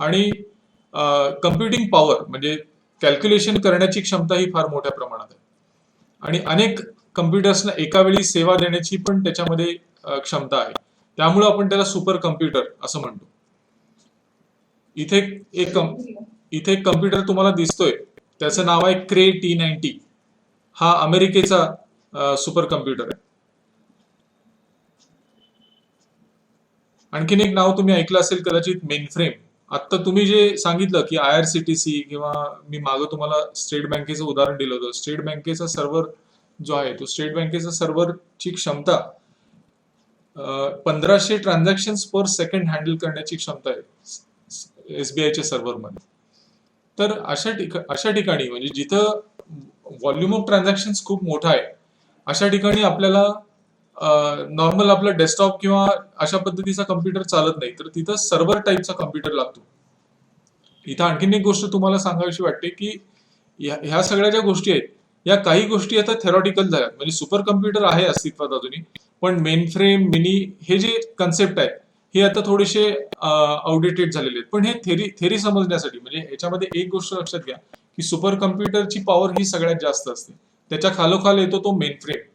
आणि computing power म्हणजे calculation करण्याची क्षमता ही फार मोठ्या प्रमाणात आहे. आणि अनेक कम्प्युटर्सना एका वेळी सेवा देण्याची पण त्याच्यामध्ये क्षमता आहे. त्यामुळे आपण त्याला सुपर कम्प्युटर असं म्हणतो. इथे एक इथे एक कम्प्युटर तुम्हाला दिसतोय, त्याचं नाव आहे क्रे T90. हा अमेरिकेचा सुपर कम्प्युटर आहे. आणखीन एक नाव तुम्ही ऐकलं असेल कदाचित, मेनफ्रेम. आता तुम्ही जे सांगितलं की IRCTC किंवा मी मागं तुम्हाला स्टेट बँकेचं उदाहरण दिलं होतं, स्टेट बँकेचा सर्व्हर जो आहे तो स्टेट बँकेचा सर्व्हरची क्षमता 1500 ट्रान्झॅक्शन पर सेकंड हँडल करण्याची क्षमता आहे SBIच्या सर्व्हरमध्ये. तर अशा ठिकाणी म्हणजे जिथं व्हॉल्यूम ऑफ ट्रान्झॅक्शन खूप मोठा आहे, अशा ठिकाणी आपल्याला नॉर्मल आपलं डेस्कटॉप किंवा अशा पद्धतीचा कम्प्युटर चालत नाही, तर तिथं सर्व्हर टाईपचा कम्प्युटर लागतो. इथं आणखीन एक गोष्ट तुम्हाला सांगावीशी वाटते की ह्या सगळ्या ज्या गोष्टी आहेत, या काही गोष्टी आता थेरॉटिकल झाल्यात. म्हणजे सुपर कम्प्युटर आहे अस्तित्वात अजूनही, पण मेन फ्रेम, मिनी हे जे कन्सेप्ट आहे हे आता थोडेसे आउटडेटेड झालेले आहेत. पण हे थेरी समजण्यासाठी म्हणजे याच्यामध्ये एक गोष्ट लक्षात घ्या की सुपर कम्प्युटरची पॉवर ही सगळ्यात जास्त असते. त्याच्या खालोखाल येतो तो मेन फ्रेम.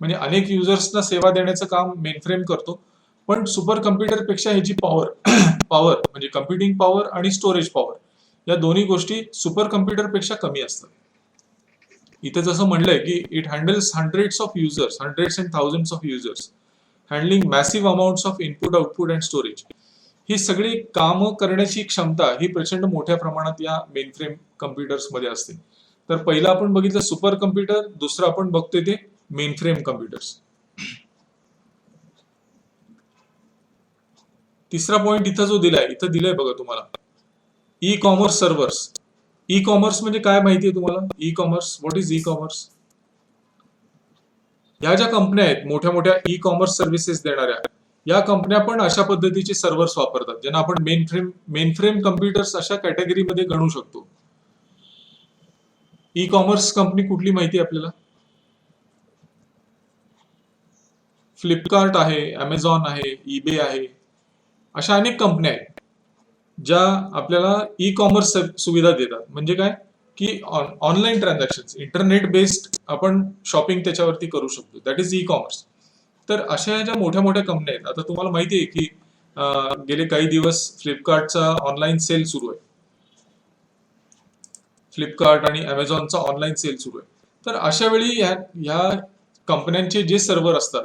म्हणजे अनेक युजर्सना सेवा देण्याचं काम मेन फ्रेम करतो, पण सुपर कम्प्युटर पेक्षा ह्याची पॉवर पॉवर म्हणजे कम्प्युटिंग पॉवर आणि स्टोरेज पॉवर या दोन्ही गोष्टी सुपर कम्प्युटर पेक्षा कमी असतात. इथे जसं म्हणलंय की it handles hundreds and thousands of users handling massive amounts of input, output and storage. ही सगळी कामं करण्याची क्षमता ही प्रचंड मोठ्या प्रमाणात या मेन फ्रेम कम्प्युटर्स मध्ये असते. तर पहिलं आपण बघितलं सुपर कम्प्युटर, दुसरं आपण बघतोय ते मेन फ्रेम कम्प्युटर्स. तिसरा पॉइंट इथं जो दिलाय, इथं दिलाय बघा तुम्हाला, e commerce servers. E commerce म्हणजे काय माहितीये तुम्हाला? E commerce, what is e commerce? ह्या ज्या कंपन्या आहेत मोठ्या मोठ्या ई कॉमर्स सर्व्हिसेस देणाऱ्या, या कंपन्या पण अशा पद्धतीचे सर्व्हर्स वापरतात, ज्यांना आपण मेन फ्रेम कम्प्युटर्स अशा कॅटेगरीमध्ये गणू शकतो. ई कॉमर्स कंपनी कुठली माहिती आपल्याला? फ्लिपकार्ट आहे, अमेझॉन आहे, ईबे आहे. अशा अनेक कंपन्या आहेत ज्या आपल्याला ई कॉमर्स सुविधा देतात. म्हणजे काय की ऑनलाईन ट्रान्झॅक्शन, इंटरनेट बेस्ड आपण शॉपिंग त्याच्यावरती करू शकतो. That is e commerce. तर अशा ज्या मोठ्या मोठ्या कंपन्या आहेत, आता तुम्हाला माहिती आहे की गेले काही दिवस फ्लिपकार्टचा ऑनलाईन सेल सुरू आहे. फ्लिपकार्ट आणि अमेझॉनचा ऑनलाईन सेल सुरू आहे. तर अशा वेळी ह्या कंपन्यांचे जे सर्व्हर असतात,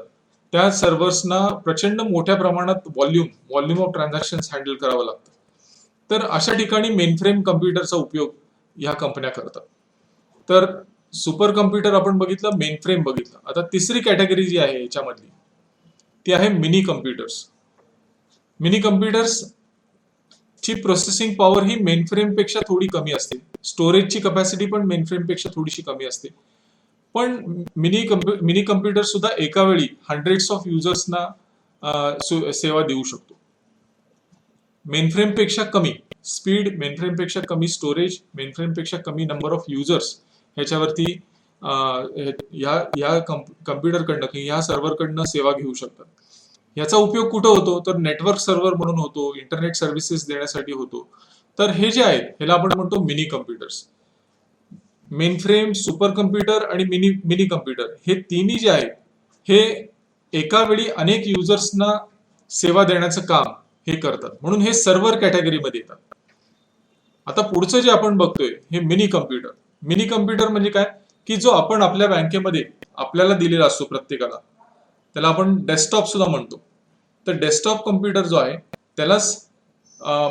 त्या सर्व्हर्सना प्रचंड मोठ्या प्रमाणात व्हॉल्यूम ऑफ ट्रान्झॅक्शन हँडल करावं लागतं. तर अशा ठिकाणी मेनफ्रेम कम्प्युटरचा उपयोग ह्या कंपन्या करतात. तर सुपर कम्प्युटर आपण बघितलं, मेनफ्रेम बघितलं. आता तिसरी कॅटेगरी जी आहे याच्यामधली ती आहे मिनी कम्प्युटर्स. मिनी कम्प्युटर्स ची प्रोसेसिंग पॉवर ही मेनफ्रेम पेक्षा थोडी कमी असते. स्टोरेजची कपॅसिटी पण मेनफ्रेम पेक्षा थोडीशी कमी असते. पण मिनी कम्प्युटर सुद्धा एका वेळी हंड्रेड्स ऑफ युजर्सना सेवा देऊ शकतो. मेनफ्रेम पेक्षा कमी स्पीड, मेनफ्रेम पेक्षा कमी स्टोरेज, मेनफ्रेम पेक्षा कमी नंबर ऑफ युजर्स ह्याच्यावरती या कम्प्युटरकडनं किंवा ह्या सर्व्हरकडनं सेवा घेऊ शकतात. याचा उपयोग कुठं होतो? तर नेटवर्क सर्व्हर म्हणून होतो, इंटरनेट सर्व्हिसेस देण्यासाठी होतो. तर हे जे आहेत ह्याला आपण म्हणतो mini computers. Mainframe, super computer आणि मिनी कम्प्युटर हे तिन्ही जे आहेत हे एका वेळी अनेक युजर्सना सेवा देण्याचं काम हे करतात, म्हणून हे सर्व्हर कॅटेगरीमध्ये येतात. आता पुढचं जे आपण बघतोय हे मिनी कम्प्युटर. मिनी कम्प्युटर म्हणजे काय की जो आपण आपल्या बँकेमध्ये आपल्याला दिलेला असतो प्रत्येकाला, त्याला आपण डेस्कटॉप सुद्धा म्हणतो. तर डेस्कटॉप कम्प्युटर जो आहे त्यालाच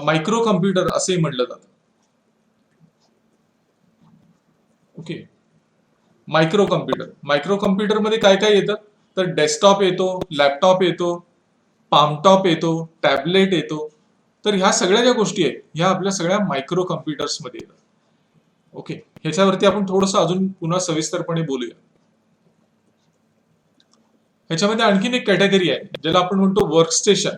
मायक्रो कम्प्युटर असेही म्हटलं जातं. ओके. मायक्रो कम्प्युटर मध्ये काय काय येतं? तर डेस्कटॉप येतो, लॅपटॉप येतो, पामटॉप येतो, टॅबलेट येतो. तर ह्या सगळ्या ज्या गोष्टी आहेत ह्या आपल्या सगळ्या मायक्रो कम्प्युटर्स मध्ये येतात. ओके. ह्याच्यावरती आपण थोडंसं अजून पुन्हा सविस्तरपणे बोलूया. ह्याच्यामध्ये आणखीन एक कॅटेगरी आहे ज्याला आपण म्हणतो वर्कस्टेशन.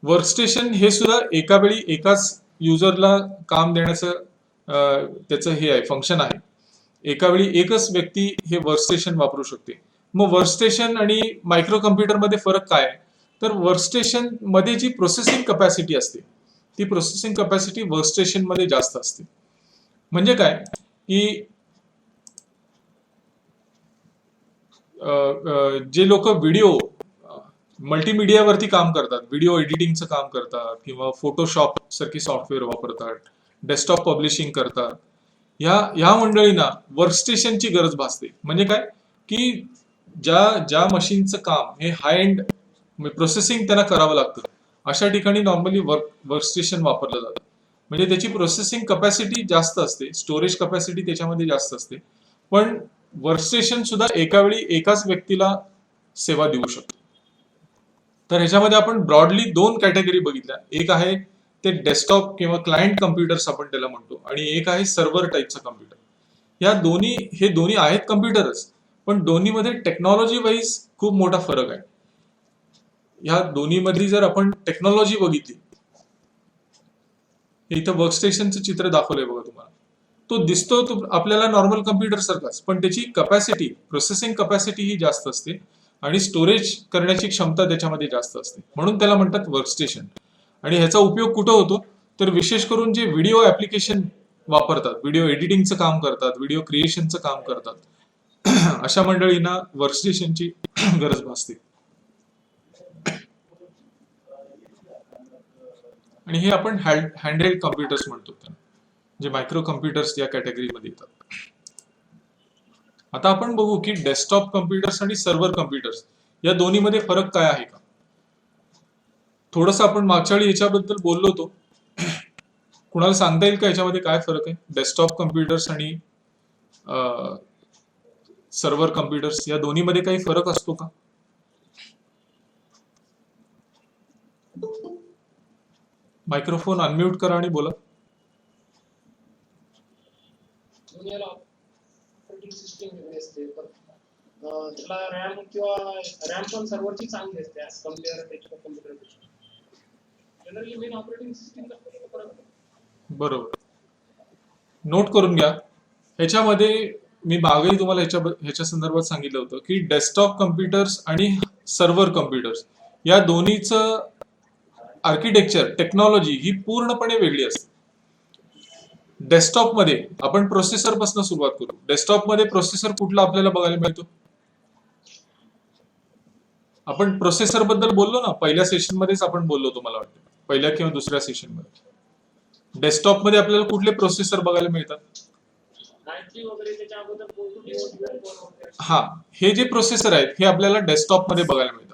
वर्कस्टेशन हे सुद्धा एका वेळी एकाच युजरला काम देण्याचं त्याचं हे आहे, फंक्शन आहे. एका वेळी एकच व्यक्ती हे वर्कस्टेशन वापरू शकते. मग वर्कस्टेशन आणि मायक्रो कम्प्युटर मध्ये फरक काय आहे? तर वर्कस्टेशन मध्ये जी प्रोसेसिंग कपॅसिटी असते ती प्रोसेसिंग कपॅसिटी वर्कस्टेशन मध्ये जास्त असते. म्हणजे काय की जे लोक व्हिडिओ मल्टीमीडियावरती काम करतात, व्हिडिओ एडिटिंगचं काम करतात किंवा फोटोशॉप सारखी सॉफ्टवेअर वापरतात, डेस्कटॉप पब्लिशिंग करतात, ह्या मंडळींना वर्कस्टेशनची गरज भासते. म्हणजे काय की ज्या मशीनचं काम हे हाय एंड प्रोसेसिंग त्यांना करावं लागतं, अशा ठिकाणी नॉर्मली वर्कस्टेशन वापरलं जातं. म्हणजे त्याची प्रोसेसिंग कपॅसिटी जास्त असते, स्टोरेज कपॅसिटी त्याच्यामध्ये जास्त असते, पण वर्कस्टेशन सुद्धा एका वेळी एकाच व्यक्तीला सेवा देऊ शकतो. तर ह्याच्यामध्ये आपण ब्रॉडली दोन कॅटेगरी बघितल्या. एक आहे ते डेस्कटॉप किंवा क्लायंट कम्प्युटर्स आपण त्याला म्हणतो, आणि एक आहे सर्व्हर टाईपचा कम्प्युटर. हे दोन्ही आहेत कम्प्युटरच, पण दोन्हीमध्ये टेक्नॉलॉजी वाईज खूप मोठा फरक आहे. ह्या दोन्हीमधली जर आपण टेक्नॉलॉजी बघितली, इथं वर्कस्टेशनचं चित्र दाखवलंय बघा तुम्हाला. तो दिसतो तो आपल्याला नॉर्मल कम्प्युटर सारखाच, पण त्याची कपॅसिटी, प्रोसेसिंग कपॅसिटी ही जास्त असते आणि स्टोरेज करण्याची क्षमता त्याच्यामध्ये जास्त असते, म्हणून त्याला म्हणतात वर्कस्टेशन. आणि ह्याचा उपयोग कुठं होतो तर विशेष करून जे व्हिडिओ ऍप्लिकेशन वापरतात, व्हिडिओ एडिटिंगचं काम करतात, व्हिडिओ क्रिएशनचं काम करतात, अशा मंडळींना वर्कस्टेशनची गरज भासते. आणि हे आपण हँडहेल्ड कम्प्युटर्स म्हणतो, जे मायक्रो कम्प्युटर्स या कॅटेगरीमध्ये येतात. आता आपण बघू की डेस्कटॉप कम्प्युटर्स आणि सर्व्हर कम्प्युटर्स या दोन्हीमध्ये फरक काय आहे का. थोडंसं आपण मागच्या वेळी याच्याबद्दल बोललो होतो. कुणाला सांगता येईल का याच्यामध्ये काय फरक आहे, डेस्कटॉप कम्प्युटर्स आणि सर्व्हर कम्प्युटर्स या दोन्हीमध्ये काही फरक असतो का? मायक्रोफोन अनम्यूट करा आणि बोला. ऑपरेटिंग सिस्टीम वेगळी असते, त्याला रॅम किंवा रॅम पण सर्व्हरची चांगली असते ॲज कम्पेअर त्याच्या कम्प्युटरपेक्षा. जनरली मेन ऑपरेटिंग सिस्टीमचा फरक. बरोबर, नोट करून घ्या. ह्याच्यामध्ये मी मागेही तुम्हाला ह्याच्या संदर्भात सांगितलं होतं की डेस्कटॉप कम्प्युटर्स आणि सर्व्हर कम्प्युटर्स या दोन्हीचं आर्किटेक्चर, टेक्नॉलॉजी ही पूर्णपणे वेगळी असते. डेस्कटॉपमध्ये आपण प्रोसेसर पासून सुरुवात करू. डेस्कटॉपमध्ये प्रोसेसर कुठला आपल्याला बघायला मिळतो? आपण प्रोसेसर बद्दल बोललो ना, पहिल्या सेशन मध्येच आपण बोललो होतो, मला वाटतं पहिल्या किंवा दुसऱ्या सेशन मध्ये. डेस्कटॉपमध्ये आपल्याला कुठले प्रोसेसर बघायला मिळतात? हा, हे जे प्रोसेसर आहेत हे आपल्याला डेस्कटॉप मध्ये बघायला मिळतात.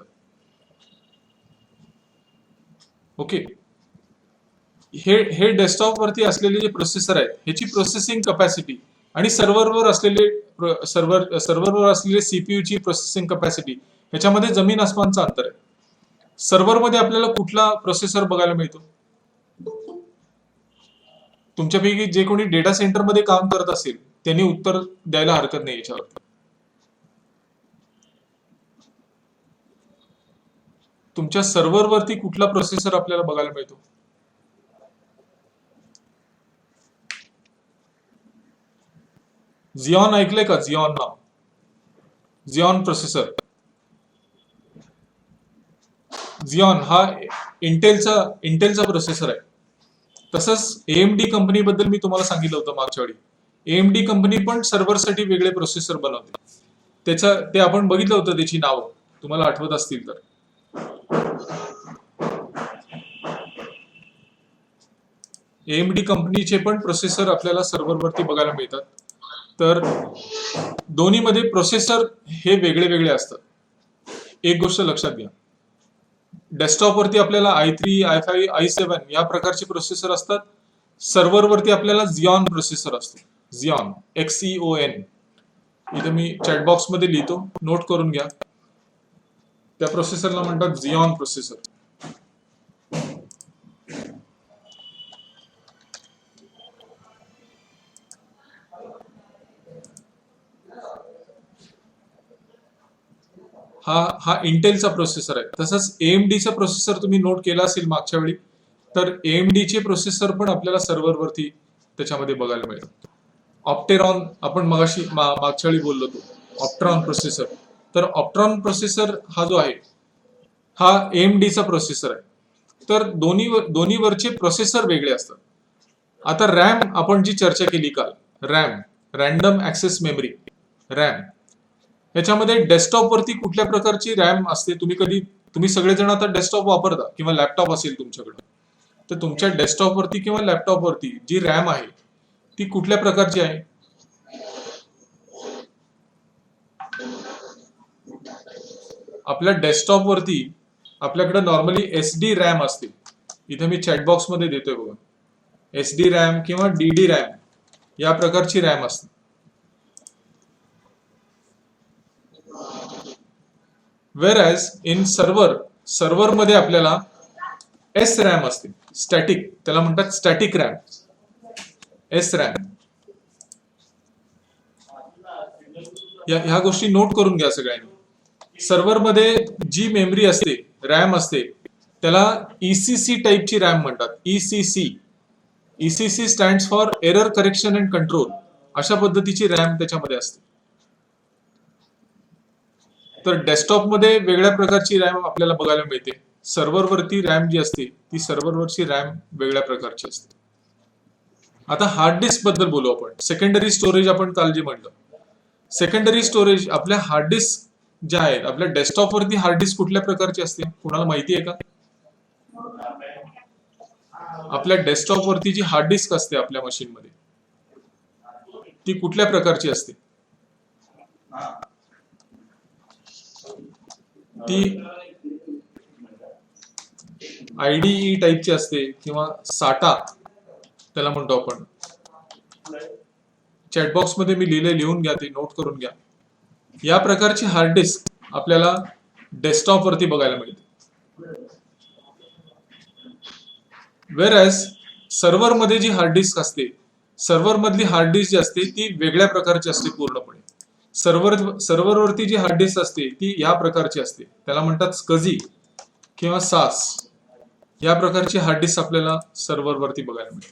ओके, हे डेस्कटॉप वरती असलेले जे प्रोसेसर आहेत ह्याची प्रोसेसिंग कपॅसिटी आणि सर्व्हरवर असलेले सीपीयूची प्रोसेसिंग कपॅसिटी ह्याच्यामध्ये जमीन आसमानचं अंतर आहे. सर्व्हरमध्ये आपल्याला कुठला प्रोसेसर बघायला मिळतो? तुमच्यापैकी जे कोणी डेटा सेंटरमध्ये काम करत असेल त्यांनी उत्तर द्यायला हरकत नाही याच्यावरती. तुमच्या सर्व्हरवरती कुठला प्रोसेसर आपल्याला बघायला मिळतो? झिऑन ऐकलंय का? झिऑन नाव, झिऑन प्रोसेसर. झिऑन हा इंटेलचा प्रोसेसर आहे. तसंच एएमडी कंपनी बद्दल मी तुम्हाला सांगितलं होतं मागच्या वेळी. एएमडी कंपनी पण सर्व्हरसाठी वेगळे प्रोसेसर बनवते. ते आपण बघितलं होतं, त्याची नावं तुम्हाला आठवत असतील तर. एएमडी कंपनीचे पण प्रोसेसर आपल्याला सर्व्हरवरती बघायला मिळतात. तर दोन्हीमध्ये प्रोसेसर हे वेगळे वेगळे असतात. एक गोष्ट लक्षात घ्या, डेस्कटॉपवरती आपल्याला i3, i5, i7 या प्रकारचे प्रोसेसर असतात. सर्व्हरवरती आपल्याला झिऑन प्रोसेसर असतो. Xeon, XEON. इथे मी चॅटबॉक्स मध्ये लिहितो, नोट करून घ्या. त्या प्रोसेसरला म्हणतात झिऑन प्रोसेसर. हा इंटेलचा प्रोसेसर आहे. तसंच एएमडीचा प्रोसेसर तुम्ही नोट केला असेल मागच्या वेळी, तर एएमडीचे प्रोसेसर पण आपल्याला सर्व्हरवरती त्याच्यामध्ये बघायला मिळतात. ऑप्टेरॉन आपण मागच्या वेळी बोललो होतो, ऑप्ट्रॉन प्रोसेसर. तर ऑप्ट्रॉन प्रोसेसर हा जो आहे हा एएमडीचा प्रोसेसर आहे. तर दोन्हीवरचे प्रोसेसर वेगळे असतात. आता रॅम आपण जी चर्चा केली काल, RAM random access memory, RAM याच्यामध्ये डेस्कटॉपवरती कुठल्या प्रकारची रॅम असते? तुम्ही सगळेजण आता डेस्कटॉप वापरता किंवा लॅपटॉप असेल तुमच्याकडे, तर तुमच्या डेस्कटॉपवरती किंवा लॅपटॉपवरती जी रॅम आहे ती कुठल्या प्रकारची आहे? आपल्या डेस्कटॉपवरती आपल्याकडे नॉर्मली SD रॅम असते. इथे मी चॅटबॉक्स मध्ये देतोय बघा, SD रॅम किंवा DD रॅम या प्रकारची रॅम असते. वेअरएज इन सर्व्हर मध्ये आपल्याला SRAM असते, स्टॅटिक, त्याला म्हणतात स्टॅटिक रॅम, SRAM. ह्या गोष्टी नोट करून घ्या सगळ्यांनी. सर्व्हर मध्ये जी मेमरी असते, रॅम असते, त्याला ECC टाईपची रॅम म्हणतात. ECC stands for error correction and control. अशा पद्धतीची रॅम त्याच्यामध्ये असते. तर डेस्कटॉपमध्ये वेगळ्या प्रकारची रॅम आपल्याला बघायला मिळते. सर्व्हरवरती रॅम जी असते ती सर्व्हरवरची रॅम वेगळ्या प्रकारची असते. आता हार्ड डिस्क बद्दल बोलू आपण. सेकंडरी स्टोरेज आपण काल जे म्हणलं, सेकंडरी स्टोरेज आपल्या हार्ड डिस्क ज्या आहेत, आपल्या डेस्कटॉपवरती हार्ड डिस्क कुठल्या प्रकारची असते? कुणाला माहिती आहे का? आपल्या डेस्कटॉपवरती जी हार्ड डिस्क असते आपल्या मशीनमध्ये ती कुठल्या प्रकारची असते? ती IDE टाईपची असते किंवा साठा त्याला म्हणतो आपण. चॅटबॉक्स मध्ये मी लिहून घ्या, ते नोट करून घ्या. या प्रकारची हार्ड डिस्क आपल्याला डेस्कटॉप वरती बघायला मिळते. वेअरएज सर्व्हर मध्ये जी हार्ड डिस्क असते, सर्व्हर मधली हार्ड डिस्क जी असते ती वेगळ्या प्रकारची असते पूर्णपणे. सर्व्हरवरती जी हार्ड डिस्क असते ती या प्रकारची असते, त्याला म्हणतात SCSI किंवा SAS. या प्रकारची हार्ड डिस्क आपल्याला सर्व्हरवरती बघायला मिळते.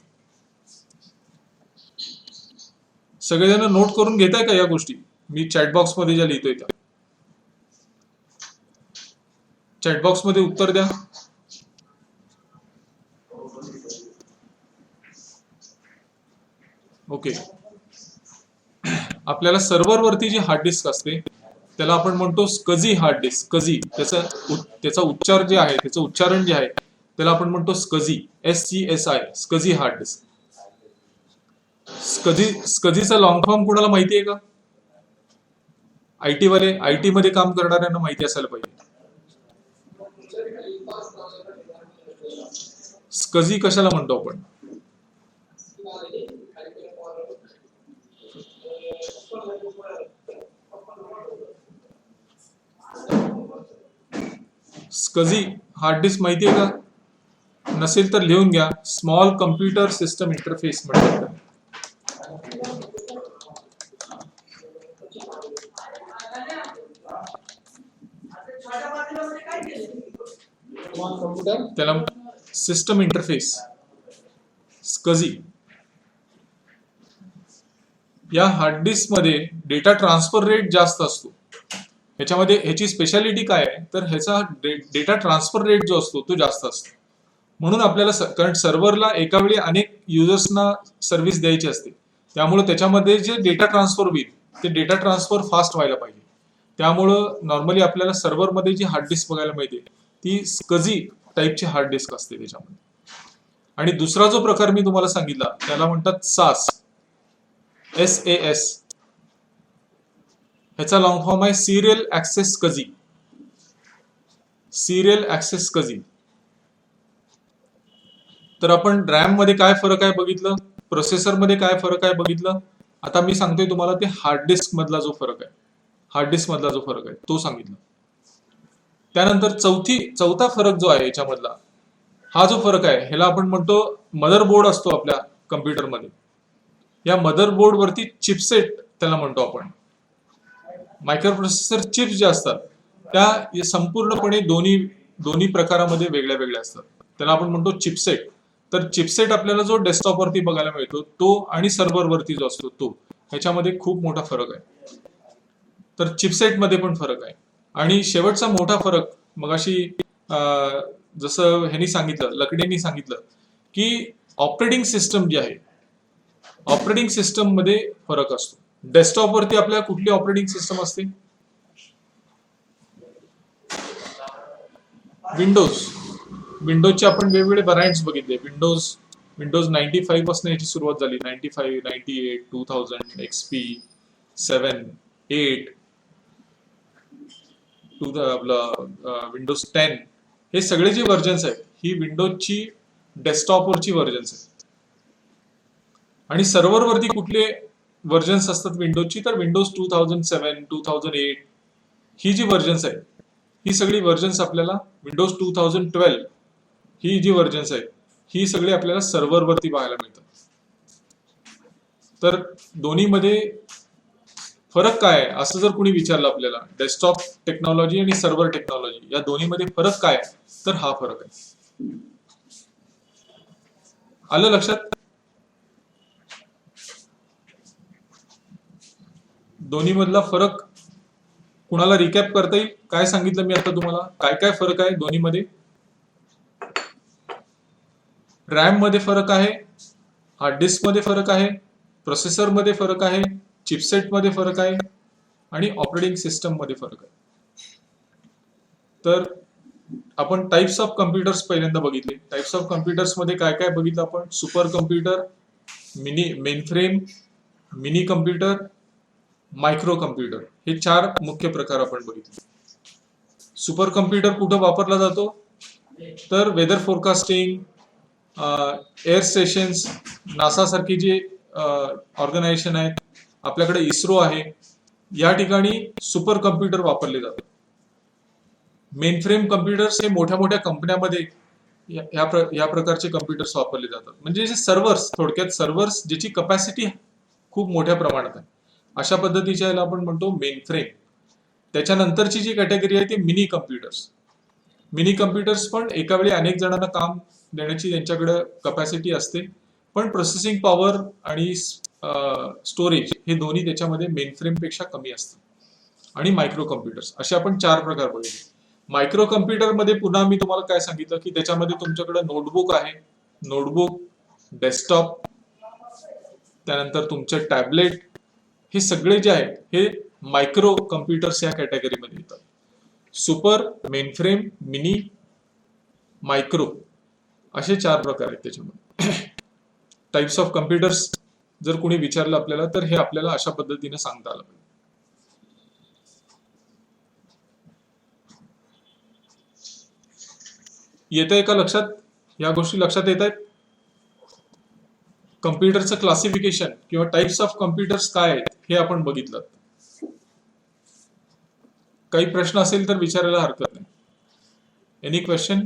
सगळेजण नोट करून घेताय का या गोष्टी? मी चॅटबॉक्स मध्ये ज्या लिहितोय त्या. चॅटबॉक्स मध्ये उत्तर द्या. ओके. आपल्याला सर्व्हरवरती जी हार्ड डिस्क असते त्याला आपण म्हणतो SCSI हार्ड डिस्क. SCSI त्याचा उच्चार जे आहे, त्याचं उच्चारण जे आहे त्याला आपण म्हणतो SCSI, SCSI हार्ड डिस्क. SCSIचा लॉंग फॉर्म कुणाला माहिती आहे का? IT मध्ये काम करणाऱ्यांना माहिती असायला पाहिजे. SCSI कशाला म्हणतो आपण? SCSI हार्ड डिस्क माहिती आहे का? नसेल तर लिहून घ्या. स्मॉल कम्प्युटर सिस्टम इंटरफेस म्हणतात. त्याला सिस्टम इंटरफेस, SCSI. या हार्ड डिस्क मध्ये डेटा ट्रान्सफर रेट जास्त असतो. ह्याची स्पेशालिटी काय आहे तर ह्याचा डेटा ट्रान्सफर रेट जो असतो तो जास्त असतो. म्हणून आपल्याला कारण सर्व्हरला एका वेळी अनेक युजर्सना सर्व्हिस द्यायची असते, त्यामुळे त्याच्यामध्ये जे डेटा ट्रान्सफर होईल ते डेटा ट्रान्सफर फास्ट व्हायला पाहिजे. त्यामुळं नॉर्मली आपल्याला सर्व्हरमध्ये जी हार्ड डिस्क बघायला मिळते ती SCSI टाईपची हार्ड डिस्क असते त्याच्यामध्ये. आणि दुसरा जो प्रकार मी तुम्हाला सांगितला त्याला म्हणतात SAS. ह्याचा लॉंग फॉर्म आहे serial access SCSI. Serial access SCSI. तर आपण रॅम मध्ये काय फरक आहे बघितलं, प्रोसेसर मध्ये काय फरक आहे बघितलं. आता मी सांगतोय तुम्हाला ते हार्ड डिस्क मधला जो फरक आहे, तो सांगितलं. त्यानंतर चौथा फरक जो आहे याच्यामधला, हा जो फरक आहे ह्याला आपण म्हणतो मदरबोर्ड असतो आपल्या कम्प्युटरमध्ये. या मदरबोर्ड वरती चिपसेट त्याला म्हणतो आपण. मायक्रोप्रोसेसर चिप्स ज्या असतात त्या संपूर्णपणे दोन्ही प्रकारामध्ये वेगळ्या वेगळ्या असतात. त्याला आपण म्हणतो चिपसेट. तर चिपसेट आपल्याला जो डेस्कटॉप वरती बघायला मिळतो तो आणि सर्व्हर वरती जो असतो तो, ह्याच्यामध्ये खूप मोठा फरक आहे. तर चिपसेट मध्ये पण फरक आहे. आणि शेवटचा मोठा फरक मगाशी जसं ह्यांनी सांगितलं, लकडेंनी सांगितलं की ऑपरेटिंग सिस्टम जी आहे, ऑपरेटिंग सिस्टम मध्ये फरक असतो. डेस्कटॉपवरती आपल्या कुठली ऑपरेटिंग सिस्टम असते? विंडोज. विंडोजचे आपण वेगवेगळे व्हरायंट्स बघितले. विंडोज 95 पासून याची सुरुवात झाली. 95, 98, 2000, XP, 7, 8, विंडोज 10, हे सगळे जे व्हर्जन्स आहेत ही विंडोजची डेस्कटॉपवरची व्हर्जन्स आहेत. आणि सर्व्हरवरती कुठले व्हर्जन्स असतात विंडोजची? तर विंडोज 2007, 2008 ही जी व्हर्जन्स आहेत, ही सगळी व्हर्जन्स आपल्याला विंडोज 2012 ही जी व्हर्जन्स आहेत ही सगळी आपल्याला सर्व्हरवरती पाहायला मिळतात. तर दोन्हीमध्ये फरक काय आहे असं जर कोणी विचारलं आपल्याला, डेस्कटॉप टेक्नॉलॉजी आणि सर्व्हर टेक्नॉलॉजी या दोन्हीमध्ये फरक काय आहे, तर हा फरक आहे. आलं लक्षात? दोन्ही मधला फरक कुणाला रिकॅप करता येईल? काय सांगितलं मी आता तुम्हाला, काय काय फरक आहे दोन्हीमध्ये? रॅम मध्ये फरक आहे, हार्ड डिस्क मध्ये फरक आहे, प्रोसेसर मध्ये फरक आहे, चिपसेट मध्ये फरक आहे आणि ऑपरेटिंग सिस्टम मध्ये फरक आहे. तर आपण टाइप्स ऑफ कम्प्युटर्स पहिल्यांदा बघितले. टाइप्स ऑफ कम्प्युटर्स मध्ये काय काय बघितलं आपण? Super computer, mainframe, mini computer, micro computer, हे 4 मुख्य प्रकार आपण बघितले. सुपर कम्प्युटर कुठं वापरला जातो? तर weather forecasting, air stations, NASA सारखी जी ऑर्गनायझेशन आहेत, आपल्याकडे इस्रो आहे, या ठिकाणी सुपर कम्प्युटर वापरले जातात. मेनफ्रेम कम्प्युटर्स हे मोठ्या मोठ्या कंपन्यामध्ये या प्रकारचे कम्प्युटर्स वापरले जातात. म्हणजे जे सर्व्हर्स, थोडक्यात सर्व्हर्स ज्याची कपॅसिटी खूप मोठ्या प्रमाणात आहे, अशा पद्धतीच्या याला आपण म्हणतो मेनफ्रेम. त्याच्यानंतरची जी कॅटेगरी आहे ती मिनी कम्प्युटर्स. मिनी कम्प्युटर्स पण एका वेळी अनेक जणांना काम देण्याची त्यांच्याकडे कपॅसिटी असते, पण प्रोसेसिंग पॉवर आणि स्टोरेज हे दोन्ही त्याच्यामध्ये मेनफ्रेम पेक्षा कमी असतं. आणि मायक्रो कम्प्युटर्स, असे आपण 4 प्रकार बघितले. मायक्रो कम्प्युटर मध्ये पुन्हा मी तुम्हाला काय सांगितलं की त्याच्यामध्ये तुमच्याकडे नोटबुक आहे, नोटबुक, डेस्कटॉप, त्यानंतर तुमचे टॅबलेट, हे सगळे जे आहेत हे मायक्रो कम्प्युटर्स या कॅटेगरीमध्ये येतात. सुपर, मेनफ्रेम, मिनी, मायक्रो असे 4 प्रकार आहेत त्याच्यामध्ये. टाइप्स ऑफ कम्प्युटर्स जर कोणी विचारलं आपल्याला तर हे आपल्याला अशा पद्धतीने सांगता आलं पाहिजे. येत आहे का लक्षात? या गोष्टी लक्षात येत आहेत? कम्प्युटरचं क्लासिफिकेशन किंवा टाइप्स ऑफ कम्प्युटर्स काय आहेत हे आपण बघितलं. काही प्रश्न असेल तर विचारायला हरकत नाही. Any question?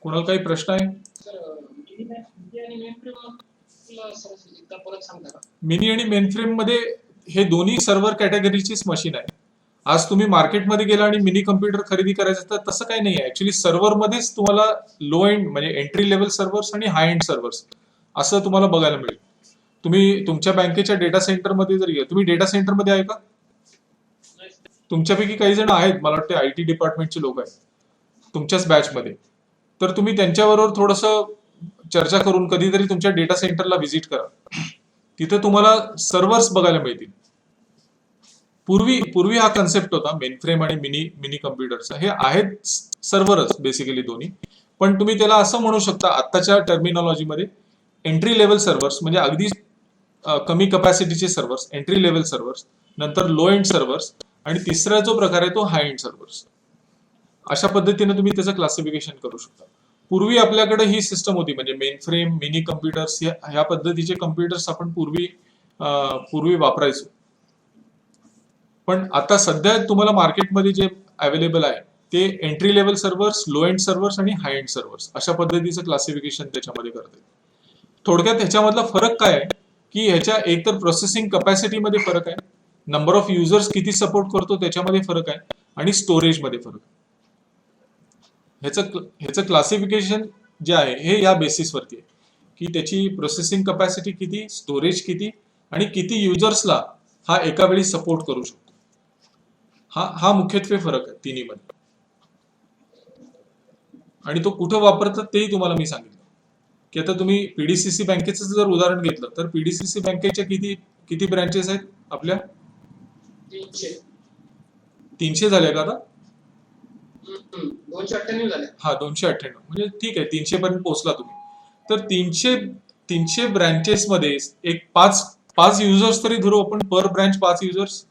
कोणाला काही प्रश्न आहे? मिनी आणि मेनफ्रेम मध्ये हे दोन्ही सर्व्हर कॅटेगरीचीच मशीन आहे. आज तुम्ही मार्केटमध्ये गेला आणि मिनी कम्प्युटर खरेदी करायचं तर तसं काही नाही आहे. ऍक्च्युली सर्व्हर मध्येच तुम्हाला लो एंड म्हणजे एंट्री लेवल सर्व्हर्स आणि हाय एंड सर्व्हर्स असं तुम्हाला बघायला मिळेल. तुम्ही तुमच्या बँकेच्या डेटा सेंटरमध्ये जर गेला, तुम्ही डेटा सेंटरमध्ये आहे का? तुमच्यापैकी काही जण आहेत, मला वाटते IT डिपार्टमेंटचे लोक आहेत तुमच्याच बॅचमध्ये. तर तुम्ही त्यांच्याबरोबर थोडंसं चर्चा करून कधीतरी तुमच्या डेटा सेंटरला व्हिजिट करा. तिथे तुम्हाला सर्व्हर्स बघायला मिळतील. पूर्वी हा कन्सेप्ट होता मेनफ्रेम आणि मिनी कम्प्युटरचा. हे आहेत सर्व्हरच बेसिकली दोन्ही, पण तुम्ही त्याला असं म्हणू शकता आत्ताच्या टर्मिनॉलॉजीमध्ये एंट्री लेवल सर्व्हर्स, म्हणजे अगदी कमी कपॅसिटीचे सर्व्हर्स, एंट्री लेवल सर्व्हर्स, नंतर लो एंड सर्व्हर्स, आणि तिसरा जो प्रकार आहे तो हाय एंड सर्व्हर्स. अशा पद्धतीने तुम्ही त्याचं क्लासिफिकेशन करू शकता. पूर्वी आपल्याकडे ही सिस्टम होती, म्हणजे मेनफ्रेम, मिनी कम्प्युटर्स ह्या पद्धतीचे कम्प्युटर्स आपण पूर्वी वापरायचो. पण आता सध्या तुम्हाला मार्केटमध्ये जे अवेलेबल आहे ते entry level servers, low end servers आणि हाय एंड सर्व्हर्स अशा पद्धतीचं क्लासिफिकेशन त्याच्यामध्ये करते. थोडक्यात ह्याच्यामधला फरक काय आहे की ह्याच्या एकतर प्रोसेसिंग कपॅसिटीमध्ये फरक आहे, नंबर ऑफ युजर्स किती सपोर्ट करतो त्याच्यामध्ये फरक आहे, आणि स्टोरेजमध्ये फरक आहे. ह्याचं क्लासिफिकेशन जे आहे हे या बेसिसवरती आहे की त्याची प्रोसेसिंग कपॅसिटी किती, स्टोरेज किती आणि किती युजर्सला हा एका वेळी सपोर्ट करू शकतो. हा मुख्यत्वे फरक आहे तिन्हीमध्ये. आणि तो कुठं वापरतात तेही तुम्हाला मी सांगितलं, की आता तुम्ही पीडीसीसी बँकेचं जर उदाहरण घेतलं तर पीडीसीसी बँकेच्या किती किती ब्रँचेस आहेत आपल्या? 300. 300 झाल्या का आता? 298 झाले. हा, 298, म्हणजे ठीक आहे, 300 पर्यंत पोहोचला तुम्ही. तर 300 ब्रँचेस मध्ये एक पाच युजर्स तरी धरू आपण, पर ब्रँच 5 युजर्स,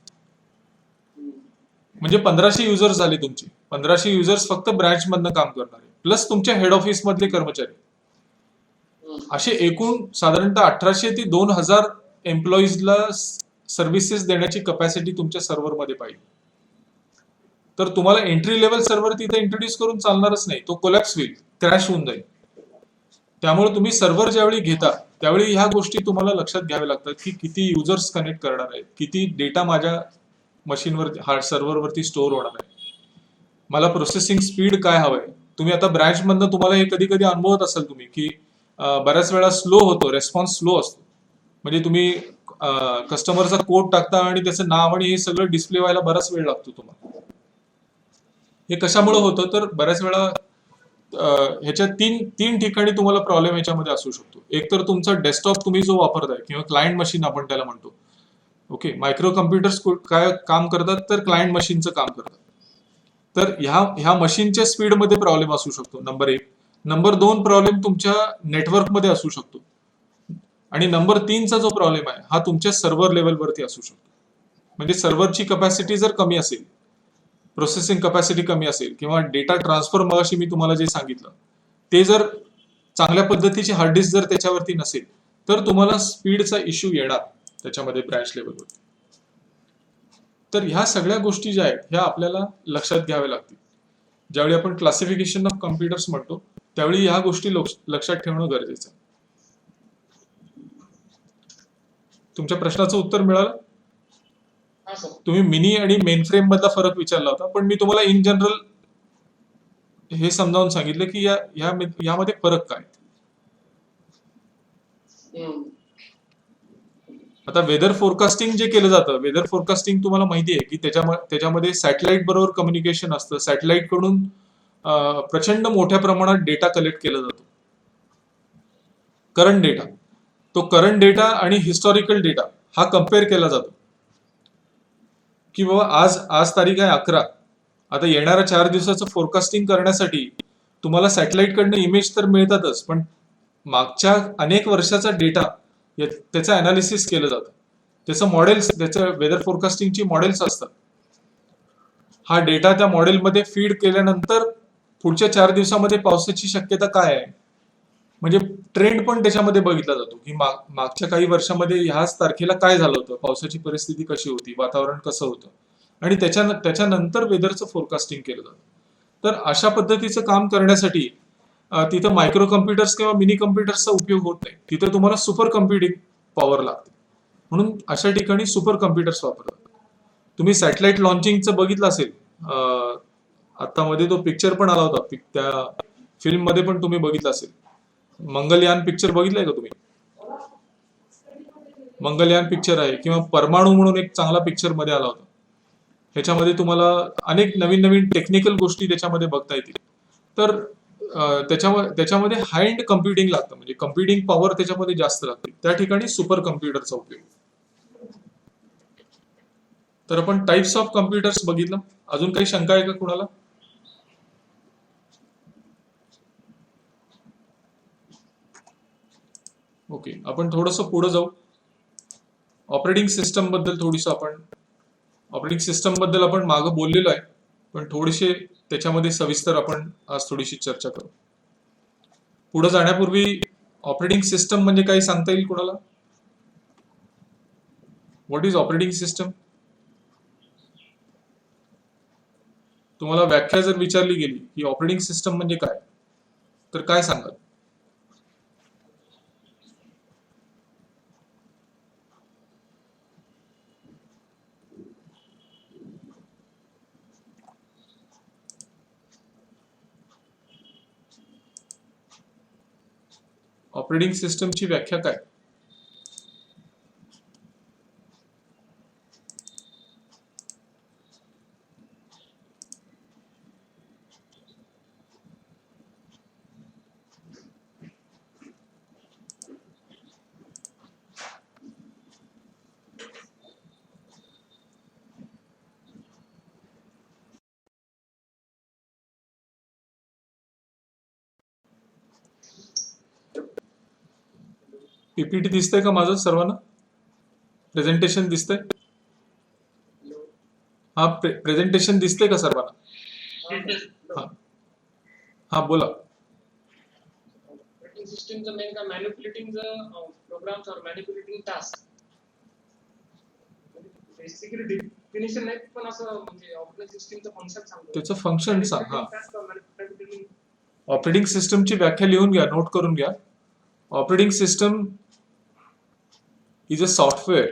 म्हणजे 1500 युजर्स झाले तुमचे. 1500 युजर्स फक्त ब्रँच मधनं काम करणारे, प्लस तुमच्या हेड ऑफिस मधले कर्मचारी. असे एकूण साधारणतः 1800 ते 2000 एम्प्लॉईजला सर्व्हिसेस देण्याची कपॅसिटी तुमच्या सर्व्हरमध्ये पाहिजे. तर तुम्हाला एंट्री लेवल सर्व्हर तिथे इंट्रोड्यूस करून चालणारच नाही, तो कोलॅप्स होईल, क्रॅश होऊन जाईल. त्यामुळे तुम्ही सर्व्हर ज्यावेळी घेता त्यावेळी ह्या गोष्टी तुम्हाला लक्षात घ्याव्या लागतात, की किती युजर्स कनेक्ट करणार आहेत, किती डेटा माझ्या मशीनवरती, हार्ड सर्व्हरवरती स्टोअर होणार आहे, मला प्रोसेसिंग स्पीड काय हवंय. तुम्ही आता ब्रँच मधनं तुम्हाला हे कधी कधी अनुभवत असाल तुम्ही, की बऱ्याच वेळा स्लो होतो, रेस्पॉन्स स्लो असतो. म्हणजे तुम्ही कस्टमरचा कोड टाकता आणि त्याचं नाव आणि हे सगळं डिस्प्ले व्हायला बराच वेळ लागतो तुम्हाला. हे कशामुळे होतं, तर बऱ्याच वेळा ह्याच्या तीन ठिकाणी तुम्हाला प्रॉब्लेम ह्याच्यामध्ये असू शकतो. एक तर तुमचा डेस्कटॉप तुम्ही जो वापरताय किंवा क्लायंट मशीन आपण त्याला म्हणतो, ओके, मायक्रो कम्प्युटर्स काय काम करतात, तर क्लायंट मशीनचं काम करतात. तर ह्या मशीनच्या स्पीडमध्ये प्रॉब्लेम असू शकतो, नंबर 1. नंबर 2 प्रॉब्लेम तुमच्या नेटवर्कमध्ये असू शकतो. आणि नंबर 3चा जो प्रॉब्लेम आहे हा तुमच्या सर्व्हर लेवलवरती असू शकतो. म्हणजे सर्व्हरची कपॅसिटी जर कमी असेल, प्रोसेसिंग कपॅसिटी कमी असेल, किंवा डेटा ट्रान्सफर मगाशी मी तुम्हाला जे सांगितलं ते जर चांगल्या पद्धतीची हार्ड डिस्क जर त्याच्यावरती नसेल, तर तुम्हाला स्पीडचा इश्यू येणार त्याच्यामध्ये ब्रँच लेवलवरती. तर ह्या सगळ्या गोष्टी ज्या आहेत ह्या आपल्याला लक्षात घ्याव्या लागतील. ज्यावेळी आपण क्लासिफिकेशन ऑफ कम्प्युटर्स म्हणतो त्यावेळी ह्या गोष्टी लक्षात ठेवणं गरजेचं आहे. तुमच्या प्रश्नाचं उत्तर मिळालं? हा सर. तुम्ही मिनी आणि मेन फ्रेम मधला फरक विचारला होता, पण मी तुम्हाला इन जनरल हे समजावून सांगितलं की यामध्ये फरक काय. आता वेदर फोरकास्टिंग जे केलं जातं, वेदर फोरकास्टिंग तुम्हाला माहिती आहे की त्याच्यामध्ये सॅटेलाइट बरोबर कम्युनिकेशन असतं. सॅटेलाइट कडून प्रचंड मोठ्या प्रमाणात डेटा कलेक्ट केला जातो, करंट डेटा. तो करंट डेटा आणि हिस्टॉरिकल डेटा हा कम्पेअर केला जातो, की बाबा आज तारीख आहे 11. आता येणाऱ्या 4 दिवसाचं फोरकास्टिंग करण्यासाठी तुम्हाला सॅटेलाइट कडनं इमेज तर मिळतातच, पण मागच्या अनेक वर्षाचा डेटा त्याचं अनालिसिस केलं जातं. त्याचं मॉडेल्स, त्याचं वेदर फोरकास्टिंगची मॉडेल्स असतात. हा डेटा त्या मॉडेलमध्ये फीड केल्यानंतर पुढच्या 4 दिवसामध्ये पावसाची शक्यता काय आहे, म्हणजे ट्रेंड पण त्याच्यामध्ये बघितला जातो, की मागच्या काही वर्षामध्ये ह्याच तारखेला काय झालं होतं, पावसाची परिस्थिती कशी होती, वातावरण कसं होतं, आणि त्याच्यानंतर वेदरचं फोरकास्टिंग केलं जातं. तर अशा पद्धतीचं काम करण्यासाठी तिथं मायक्रो कम्प्युटर्स किंवा मिनी कम्प्युटर्सचा उपयोग होत नाही. तिथं तुम्हाला सुपर कम्प्युटिंग पॉवर लागते. म्हणून अशा ठिकाणी सुपर कम्प्युटर्स वापरतात. तुम्ही सॅटेलाइट लॉन्चिंगचं बघितलं असेल, आता मध्ये तो पिक्चर पण आला होता, त्या फिल्म मध्ये पण तुम्ही बघितलं असेल. मंगलयान पिक्चर बघितलंय का तुम्ही? मंगलयान पिक्चर आहे, किंवा परमाणू म्हणून एक चांगला पिक्चर मध्ये आला होता. ह्याच्यामध्ये तुम्हाला अनेक नवीन नवीन टेक्निकल गोष्टी त्याच्यामध्ये बघता येतील. तर त्याच्यामध्ये हाय एंड कम्प्युटिंग लागतं, म्हणजे कम्प्युटिंग पॉवर त्याच्यामध्ये जास्त लागते. त्या ठिकाणी सुपर कम्प्युटरचा उपयोग. तर आपण टाइप्स ऑफ कम्प्युटर्स बघितलं. अजून काही शंका आहे का कुणाला? ओके, आपण थोडंसं पुढे जाऊ. ऑपरेटिंग सिस्टम बद्दल ऑपरेटिंग सिस्टम बद्दल आपण मागं बोललेलो आहे, पण थोडेसे त्याच्यामध्ये सविस्तर आपण आज थोडीशी चर्चा करू. पुढे जाण्यापूर्वी ऑपरेटिंग सिस्टम म्हणजे काय सांगता येईल कुणाला? What is operating system? तुम्हाला व्याख्या जर विचारली गेली की ऑपरेटिंग सिस्टम म्हणजे काय, तर काय सांगाल? ऑपरेटिंग सिस्टमची व्याख्या काय? पीपीटी दिसतंय का माझं सर्वांना? प्रेझेंटेशन दिसतंय? हा, प्रेझेंटेशन दिसतंय का सर्वांना? हा हा, बोला. ऑपरेटिंग सिस्टमचं मेन काय मॅनिप्युलेटिंग द प्रोग्राम्स और मॅनिप्युलेटिंग टास्क. बेसिकली डेफिनेशन नाही पण असं म्हणजे ऑपरेटिंग सिस्टमचं फंक्शन सांगतो. त्याचं फंक्शन सांग. हा, मॅनिप्युलेटिंग ऑपरेटिंग सिस्टमची व्याख्या लिहून घ्या, नोट करून घ्या. Operating system is a software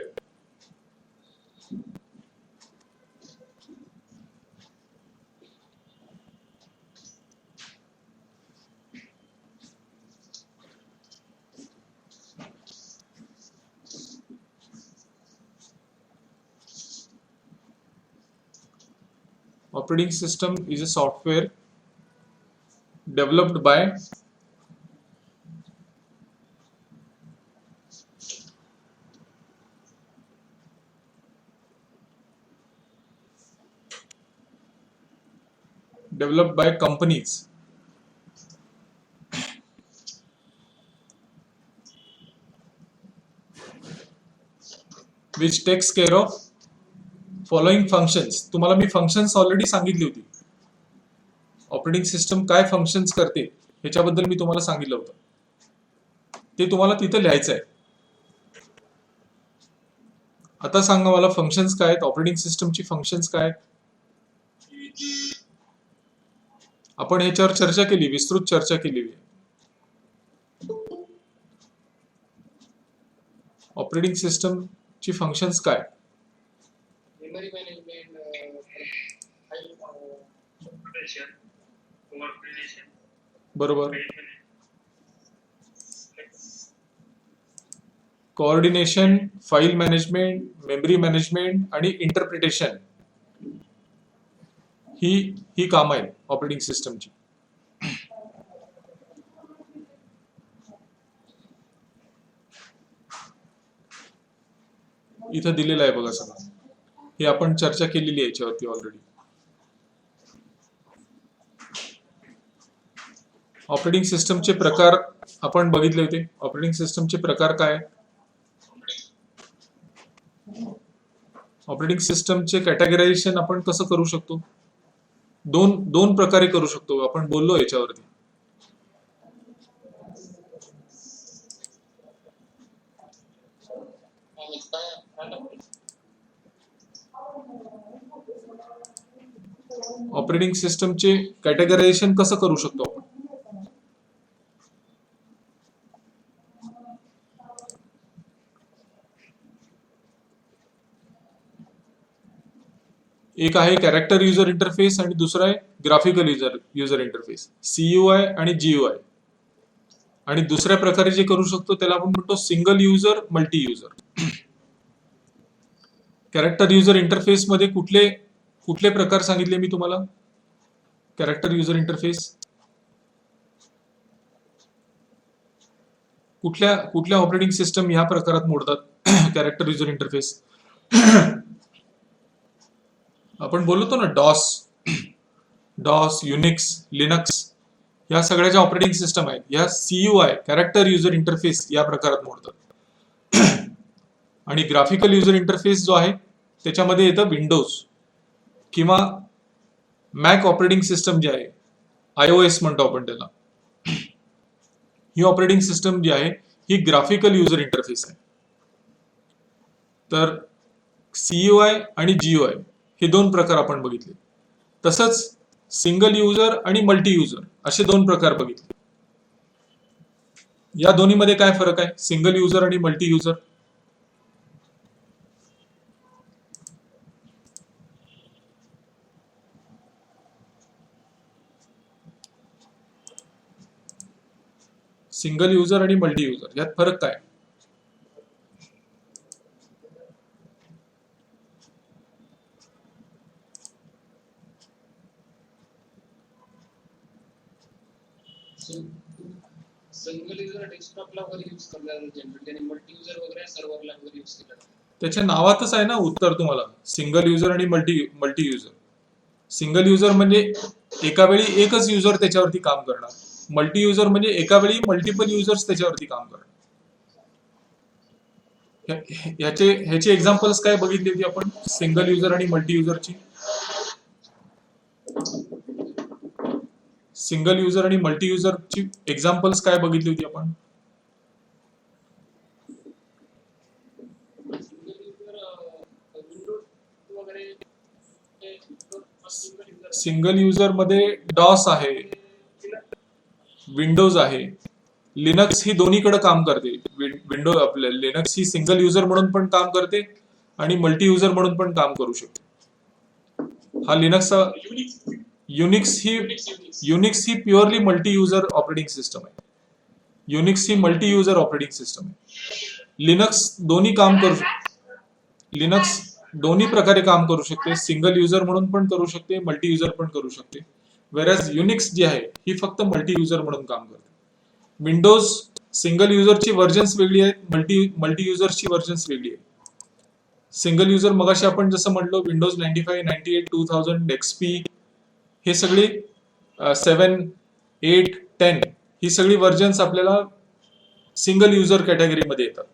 operating system is a software developed by companies which takes care of following functions. तुम्हाला मी फंक्शन्स ऑलरेडी सांगितली होती. ऑपरेटिंग सिस्टम काय फंक्शन्स करते ह्याच्याबद्दल मी तुम्हाला सांगितलं होतं. ते तुम्हाला तिथं लिहायचं आहे. आता सांगा मला फंक्शन्स काय आहेत, ऑपरेटिंग सिस्टमची फंक्शन्स काय आहेत? आपण ह्याच्यावर चर्चा केली, विस्तृत चर्चा केली. ऑपरेटिंग सिस्टमची फंक्शन्स काय? मेमरी मॅनेजमेंट, बरोबर. Coordination, file management, memory management आणि इंटरप्रिटेशन ही काम आहेत ऑपरेटिंग सिस्टमची. इथं दिलेलं आहे बघा सगळं. हे आपण चर्चा केलेली आहे याच्यावरती ऑलरेडी. ऑपरेटिंग सिस्टमचे प्रकार आपण बघितले होते. ऑपरेटिंग सिस्टमचे प्रकार काय? ऑपरेटिंग सिस्टमचे कॅटेगरायझेशन आपण कसं करू शकतो? दोन प्रकारे करू शकतो. आपण बोललो याच्यावरती. ऑपरेटिंग सिस्टमचे कॅटेगरायझेशन कसं करू शकतो आपण? एक आहे कॅरेक्टर युजर इंटरफेस आणि दुसरा आहे ग्राफिकल युजर इंटरफेस, CUI आणि GUI. आणि दुसऱ्या प्रकारे जे करू शकतो त्याला आपण म्हणतो single user, multi user. Character user interface मध्ये कुठले प्रकार सांगितले मी तुम्हाला? कॅरेक्टर युजर इंटरफेस कुठल्या ऑपरेटिंग सिस्टम ह्या प्रकारात मोडतात? कॅरेक्टर युजर इंटरफेस आपण बोलतो ना, डॉस, युनिक्स, लिनक्स या सगळ्याच्या ऑपरेटिंग सिस्टम आहेत. या CUI कॅरेक्टर युजर इंटरफेस या प्रकारात मोडतात. आणि ग्राफिकल युजर इंटरफेस जो आहे त्याच्यामध्ये येतं विंडोज किंवा मॅक ऑपरेटिंग सिस्टम जे आहे, iOS म्हणतो आपण त्याला. ही ऑपरेटिंग सिस्टम जी आहे ही ग्राफिकल युजर इंटरफेस आहे. तर CUI आणि GUI हे दोन प्रकार आपण बघितले. तसंच सिंगल युजर आणि मल्टी युजर असे दोन प्रकार बघितले. या दोन्हीमध्ये काय फरक आहे? सिंगल युजर आणि मल्टी युजर. सिंगल युजर आणि मल्टी युजर यात फरक काय? सिंगल युजर डेस्कटॉपला वगैरे यूज करतात जनरली आणि मल्टी युजर वगैरे सर्व्हरला वगैरे यूज केला जातो. त्याच्या नावातच आहे ना उत्तर तुम्हाला, सिंगल युजर आणि मल्टी युजर. सिंगल युजर म्हणजे एका वेळी एकच युजर त्याच्यावरती काम करणार. मल्टी युजर म्हणजे एका वेळी मल्टिपल युजर्स त्याच्यावरती काम करणार. ह्याचे एक्झाम्पल्स काय बघितली होती आपण सिंगल युजर आणि मल्टी युजरची? सिंगल युजर आणि मल्टी युजरची एक्झाम्पल्स काय बघितली होती आपण? सिंगल युजर मध्ये डॉस आहे, विंडोज आहे, लिनक्स ही दोन्हीकडे काम करते. विंडो आपल्या लिनक्स ही सिंगल युजर म्हणून पण काम करते आणि मल्टी युजर म्हणून पण काम करू शकते. हा लिनक्सचा युनिक्स ही purely multi user operating system आहे. युनिक्स ही मल्टी युजर ऑपरेटिंग सिस्टम आहे. लिनक्स दोन्ही प्रकारे काम करू शकते. सिंगल युजर म्हणून पण करू शकते, मल्टी युजर पण करू शकते. वेरॅज युनिक्स जी आहे ही फक्त मल्टी युजर म्हणून काम करते. विंडोज सिंगल युजरची व्हर्जन्स वेगळी आहेत, मल्टी युजरची व्हर्जन्स वेगळी आहे. सिंगल युजर मगाशी आपण जसं म्हटलो विंडोज 95, 98, 2000, XP हे सगळी 7, 8, 10 ही सगळी व्हर्जन्स आपल्याला सिंगल युजर कॅटेगरीमध्ये येतात.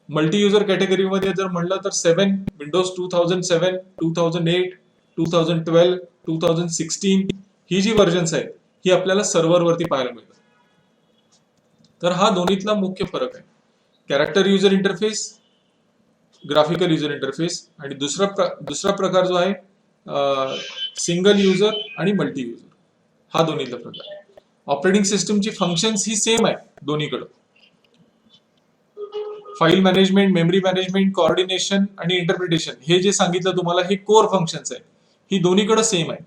मल्टी युजर कॅटेगरीमध्ये जर म्हणलं तर 7, विंडोज 2007, 2008, 2012, 2016 ही जी व्हर्जन्स आहेत ही आपल्याला सर्व्हरवरती पाहायला मिळतात. तर हा दोन्हीतला मुख्य फरक आहे. Character user interface, graphical user interface, आणि दुसरा प्रकार जो आहे सिंगल युजर आणि मल्टी युजर, हा दोन्हीतला प्रकार आहे. ऑपरेटिंग सिस्टमची फंक्शन्स ही सेम आहे दोन्हीकडे. File management, memory management, coordination आणि इंटरप्रिटेशन हे जे सांगितलं तुम्हाला हे कोर फंक्शन्स आहे, ही दोन्हीकडे सेम आहे.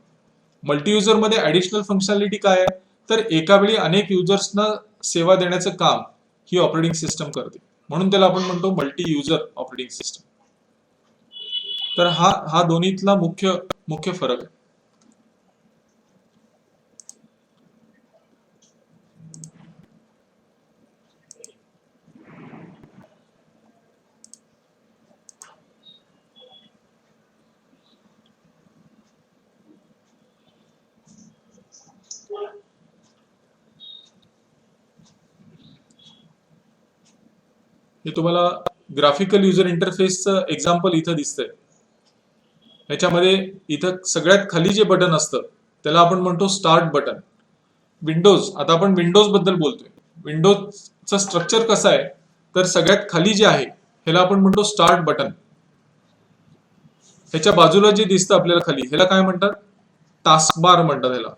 मल्टी युजर मध्ये ऍडिशनल फंक्शनॅलिटी काय आहे तर एका वेळी अनेक युजर्सना सेवा देण्याचं काम ही ऑपरेटिंग सिस्टम करते, म्हणून त्याला आपण म्हणतो मल्टी युजर ऑपरेटिंग सिस्टम. तर हा दोन्हीतला मुख्य फरक आहे. हे तुम्हाला ग्राफिकल युजर इंटरफेसचं एक्झाम्पल इथं दिसतंय. ह्याच्यामध्ये इथं सगळ्यात खाली जे बटन असतं त्याला आपण म्हणतो स्टार्ट बटन. विंडोज, आता आपण विंडोज बद्दल बोलतोय. विंडोजचं स्ट्रक्चर कसं आहे तर सगळ्यात खाली जे आहे ह्याला आपण म्हणतो स्टार्ट बटन. ह्याच्या बाजूला जे दिसतं आपल्याला खाली ह्याला काय म्हणतात? टास्कबार म्हणतात ह्याला.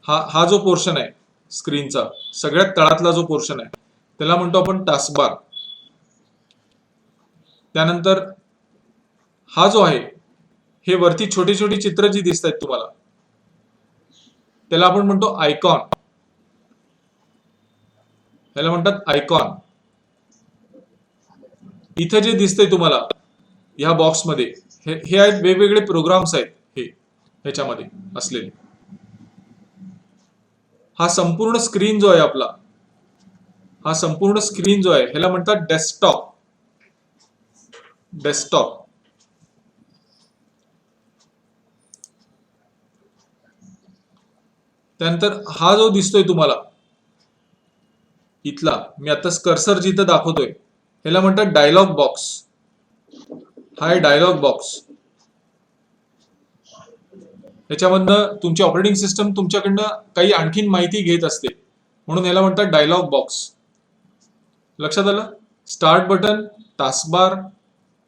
हा जो पोर्शन आहे स्क्रीनचा सगळ्यात तळातला जो पोर्शन आहे त्याला म्हणतो आपण टास्कबार. त्यानंतर हा जो आहे हे वरती छोटी छोटी चित्र जी दिसत आहेत तुम्हाला त्याला आपण म्हणतो आयकॉन. ह्याला म्हणतात आयकॉन. इथं जे दिसतंय तुम्हाला ह्या बॉक्समध्ये हे आहेत वेगवेगळे प्रोग्राम्स आहेत ह्याच्यामध्ये असलेले. हा संपूर्ण स्क्रीन जो आहे आपला, हा संपूर्ण स्क्रीन जो आहे ह्याला म्हणतात डेस्कटॉप. त्यानंतर हा जो दिसतोय तुम्हाला इथला, मी आता कर्सर जिथं दाखवतोय ह्याला म्हणतात डायलॉग बॉक्स. हा आहे डायलॉग बॉक्स. ह्याच्यामधनं तुमची ऑपरेटिंग सिस्टम तुमच्याकडनं काही आणखीन माहिती घेत असते म्हणून ह्याला म्हणतात डायलॉग बॉक्स. लक्षात आलं? स्टार्ट बटन, टास्कबार,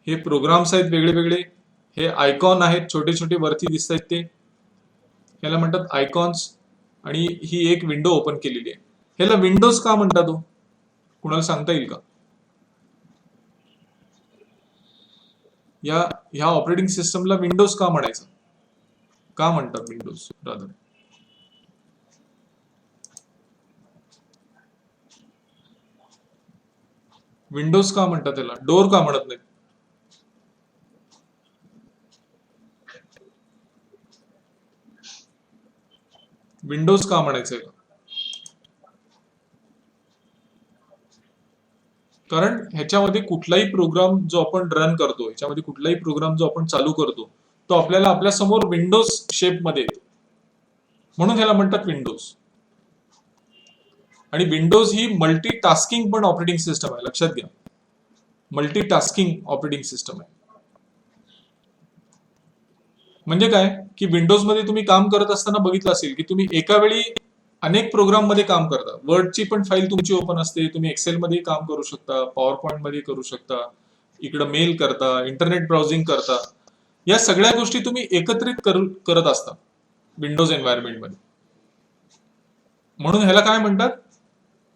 हे प्रोग्राम्स आहेत वेगळे वेगळे, हे आयकॉन आहेत छोटे छोटे वरती दिसत आहेत ते, ह्याला म्हणतात आयकॉन्स. आणि ही एक विंडो ओपन केलेली आहे. ह्याला विंडोज का म्हणतात हो? कुणाला सांगता येईल का? ह्या ऑपरेटिंग सिस्टमला विंडोज का म्हणायचं? का म्हणतात विंडोज रादर? विंडोज का म्हणतात त्याला? डोर का म्हणत नाही? विंडोज का म्हणायचं? कारण ह्याच्यामध्ये कुठलाही प्रोग्राम जो आपण रन करतो, ह्याच्यामध्ये कुठलाही प्रोग्राम जो आपण चालू करतो तो आपल्याला आपल्या समोर विंडोज शेप मध्ये येतो, म्हणून ह्याला म्हणतात विंडोज. आणि विंडोज ही मल्टी टास्किंग पण ऑपरेटिंग सिस्टम आहे, लक्षात घ्या. मल्टीटास्किंग ऑपरेटिंग सिस्टम आहे. म्हणजे काय की विंडोजमध्ये तुम्ही काम करत असताना बघितलं असेल की तुम्ही एका वेळी अनेक प्रोग्राम मध्ये काम करता. वर्डची पण फाईल तुमची ओपन असते, तुम्ही एक्सेल मध्ये काम करू शकता, पॉवर पॉईंट मध्ये करू शकता, इकडं मेल करता, इंटरनेट ब्राउझिंग करता. या सगळ्या गोष्टी तुम्ही एकत्रित करत असता विंडोज एन्व्हायरमेंट मध्ये. म्हणून ह्याला काय म्हणतात,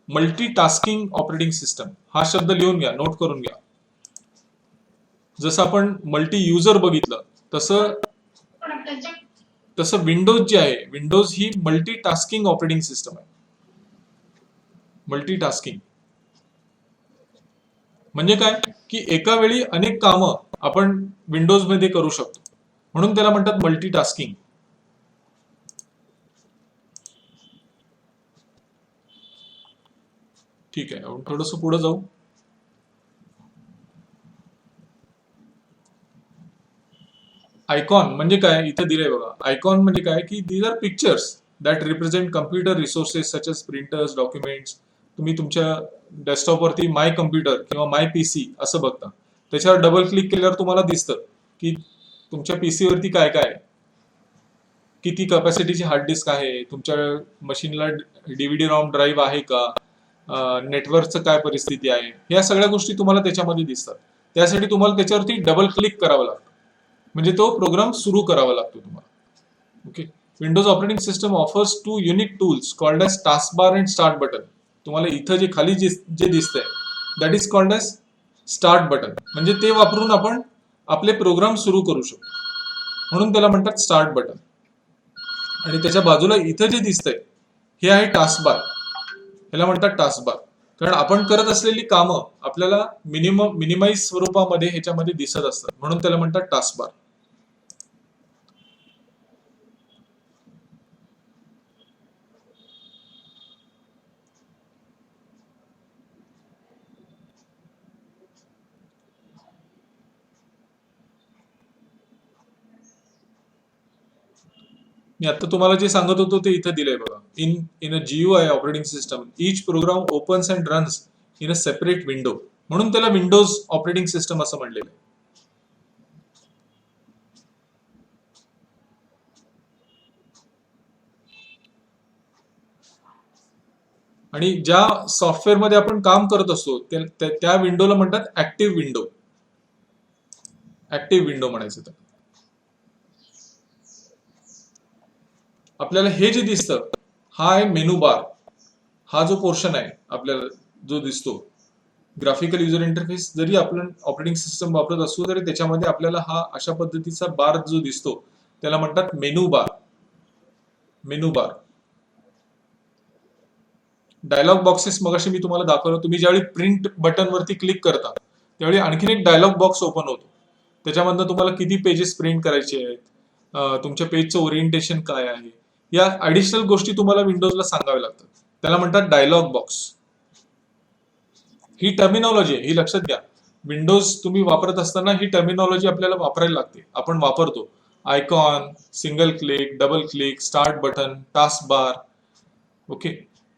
मल्टीटास्किंग ऑपरेटिंग सिस्टम. हा शब्द लिहून घ्या, नोट करून घ्या. जसं आपण मल्टी युजर बघितलं तसं तसं विंडोज जे आहे, विंडोज ही मल्टीटास्किंग ऑपरेटिंग सिस्टम आहे. मल्टीटास्किंग म्हणजे काय की एका वेळी अनेक कामं आपण विंडोज मध्ये करू शकतो, म्हणून त्याला म्हणतात मल्टीटास्किंग. ठीक आहे, आपण थोडंसं पुढे जाऊ. आयकॉन म्हणजे काय इथे दिलंय बघा. आयकॉन म्हणजे काय की these are pictures that represent computer resources such as printers, documents. तुम्ही तुमच्या डेस्कटॉपवरती माय कम्प्युटर किंवा माय पीसी असं बघता, त्याच्यावर डबल क्लिक केल्यावर तुम्हाला दिसतं की तुमच्या पीसी वरती काय काय आहे, किती कॅपॅसिटीची हार्ड डिस्क आहे, तुमच्या मशीनला डीव्हीडी रॉम ड्राईव्ह आहे का, नेटवर्कचं काय परिस्थिती आहे. या सगळ्या गोष्टी तुम्हाला त्याच्यामध्ये दिसतात. त्यासाठी तुम्हाला त्याच्यावरती डबल क्लिक करावं लागतं, म्हणजे तो प्रोग्राम सुरू करावा लागतो तुम्हाला. Okay. Windows operating system offers two unique tools called as task bar and start button. तुम्हाला इथं जे खाली जे दिसतंय that is called as start button. म्हणजे ते वापरून आपण आपले प्रोग्राम सुरू करू शकतो, म्हणून त्याला म्हणतात स्टार्ट बटन. आणि त्याच्या बाजूला इथं जे दिसतंय हे आहे टास्क बार. ह्याला म्हणतात टास्क बार, कारण आपण करत असलेली कामं आपल्याला मिनिमाइज स्वरूपामध्ये ह्याच्यामध्ये दिसत असतात, म्हणून त्याला म्हणतात टास्क बार. मी आता तुम्हाला जे सांगत होतो ते इथे दिलंय बघा. In a GUI operating system each program opens and runs in a separate window, म्हणून त्याला विंडोज ऑपरेटिंग सिस्टम असं म्हणलेलं आहे. आणि ज्या सॉफ्टवेअरमध्ये आपण काम करत असतो त्या विंडोला म्हणतात ऍक्टिव्ह विंडो. ऍक्टिव्ह विंडो म्हणायचं तर. आपल्याला हे जे दिसतं हा आहे मेनू बार. हा जो पोर्शन आहे आपल्याला जो दिसतो ग्राफिकल युजर इंटरफेस, जरी आपण ऑपरेटिंग सिस्टम वापरत असू तरी त्याच्यामध्ये आपल्याला हा अशा पद्धतीचा बार जो दिसतो त्याला म्हणतात menu bar. Menu bar. Dialog boxes मगाशी मी तुम्हाला दाखवलं. तुम्ही ज्यावेळी प्रिंट बटन वरती क्लिक करता त्यावेळी आणखीन एक डायलॉग बॉक्स ओपन होतो. त्याच्यामधनं तुम्हाला किती पेजेस प्रिंट करायचे आहेत, तुमच्या पेजचं ओरिएंटेशन काय आहे, या ऍडिशनल गोष्टी तुम्हाला विंडोजला सांगाव्या लागतात. त्याला म्हणतात डायलॉग बॉक्स. ही टर्मिनॉलॉजी ही लक्षात घ्या. विंडोज तुम्ही वापरत असताना ही टर्मिनॉलॉजी आपल्याला वापरायला लागते. आपण वापरतो icon, single click, double click, start button, task bar. Okay.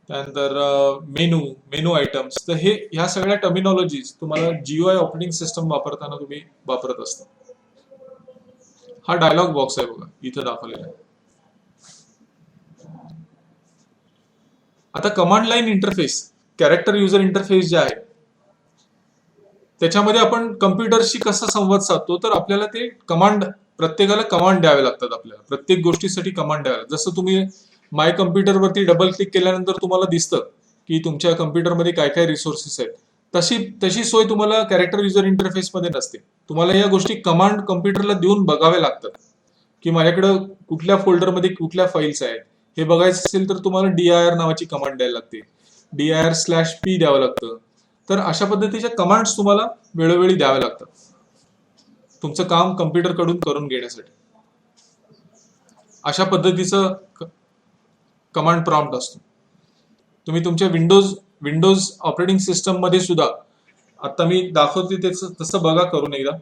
त्यानंतर मेनू आयटम्स. तर हे ह्या सगळ्या टर्मिनॉलॉजीज तुम्हाला GUI ऑपरेटिंग सिस्टम वापरताना तुम्ही वापरत असता. हा डायलॉग बॉक्स आहे बघा, इथं दाखवलेला आहे. आता command line interface, character user interface जे आहे त्याच्यामध्ये आपण कम्प्युटरशी कसा संवाद साधतो, तर आपल्याला ते प्रत्येकाला कमांड द्यावे लागतात. आपल्याला प्रत्येक गोष्टीसाठी कमांड द्यावे लागतात. जसं तुम्ही माय कम्प्युटरवरती डबल क्लिक केल्यानंतर तुम्हाला दिसतं की तुमच्या कम्प्युटरमध्ये काय काय रिसोर्सेस आहेत. तशी सोय तुम्हाला कॅरेक्टर युजर इंटरफेसमध्ये नसते. तुम्हाला या गोष्टी कमांड कम्प्युटरला देऊन बघाव्या लागतात की माझ्याकडे कुठल्या फोल्डरमध्ये कुठल्या फाईल्स आहेत. हे बघायचं असेल तर तुम्हाला dir नावाची कमांड द्यायला लागते, dir/p द्यावं लागतं. तर अशा पद्धतीच्या कमांड्स तुम्हाला वेळोवेळी द्याव्या लागतात तुमचं काम कम्प्युटर कडून करून घेण्यासाठी. अशा पद्धतीचं कमांड प्रॉम्प्ट असतो. तुम्ही तुमच्या विंडोज ऑपरेटिंग सिस्टम मध्ये सुद्धा आता मी दाखवते तसं बघा करून एकदा.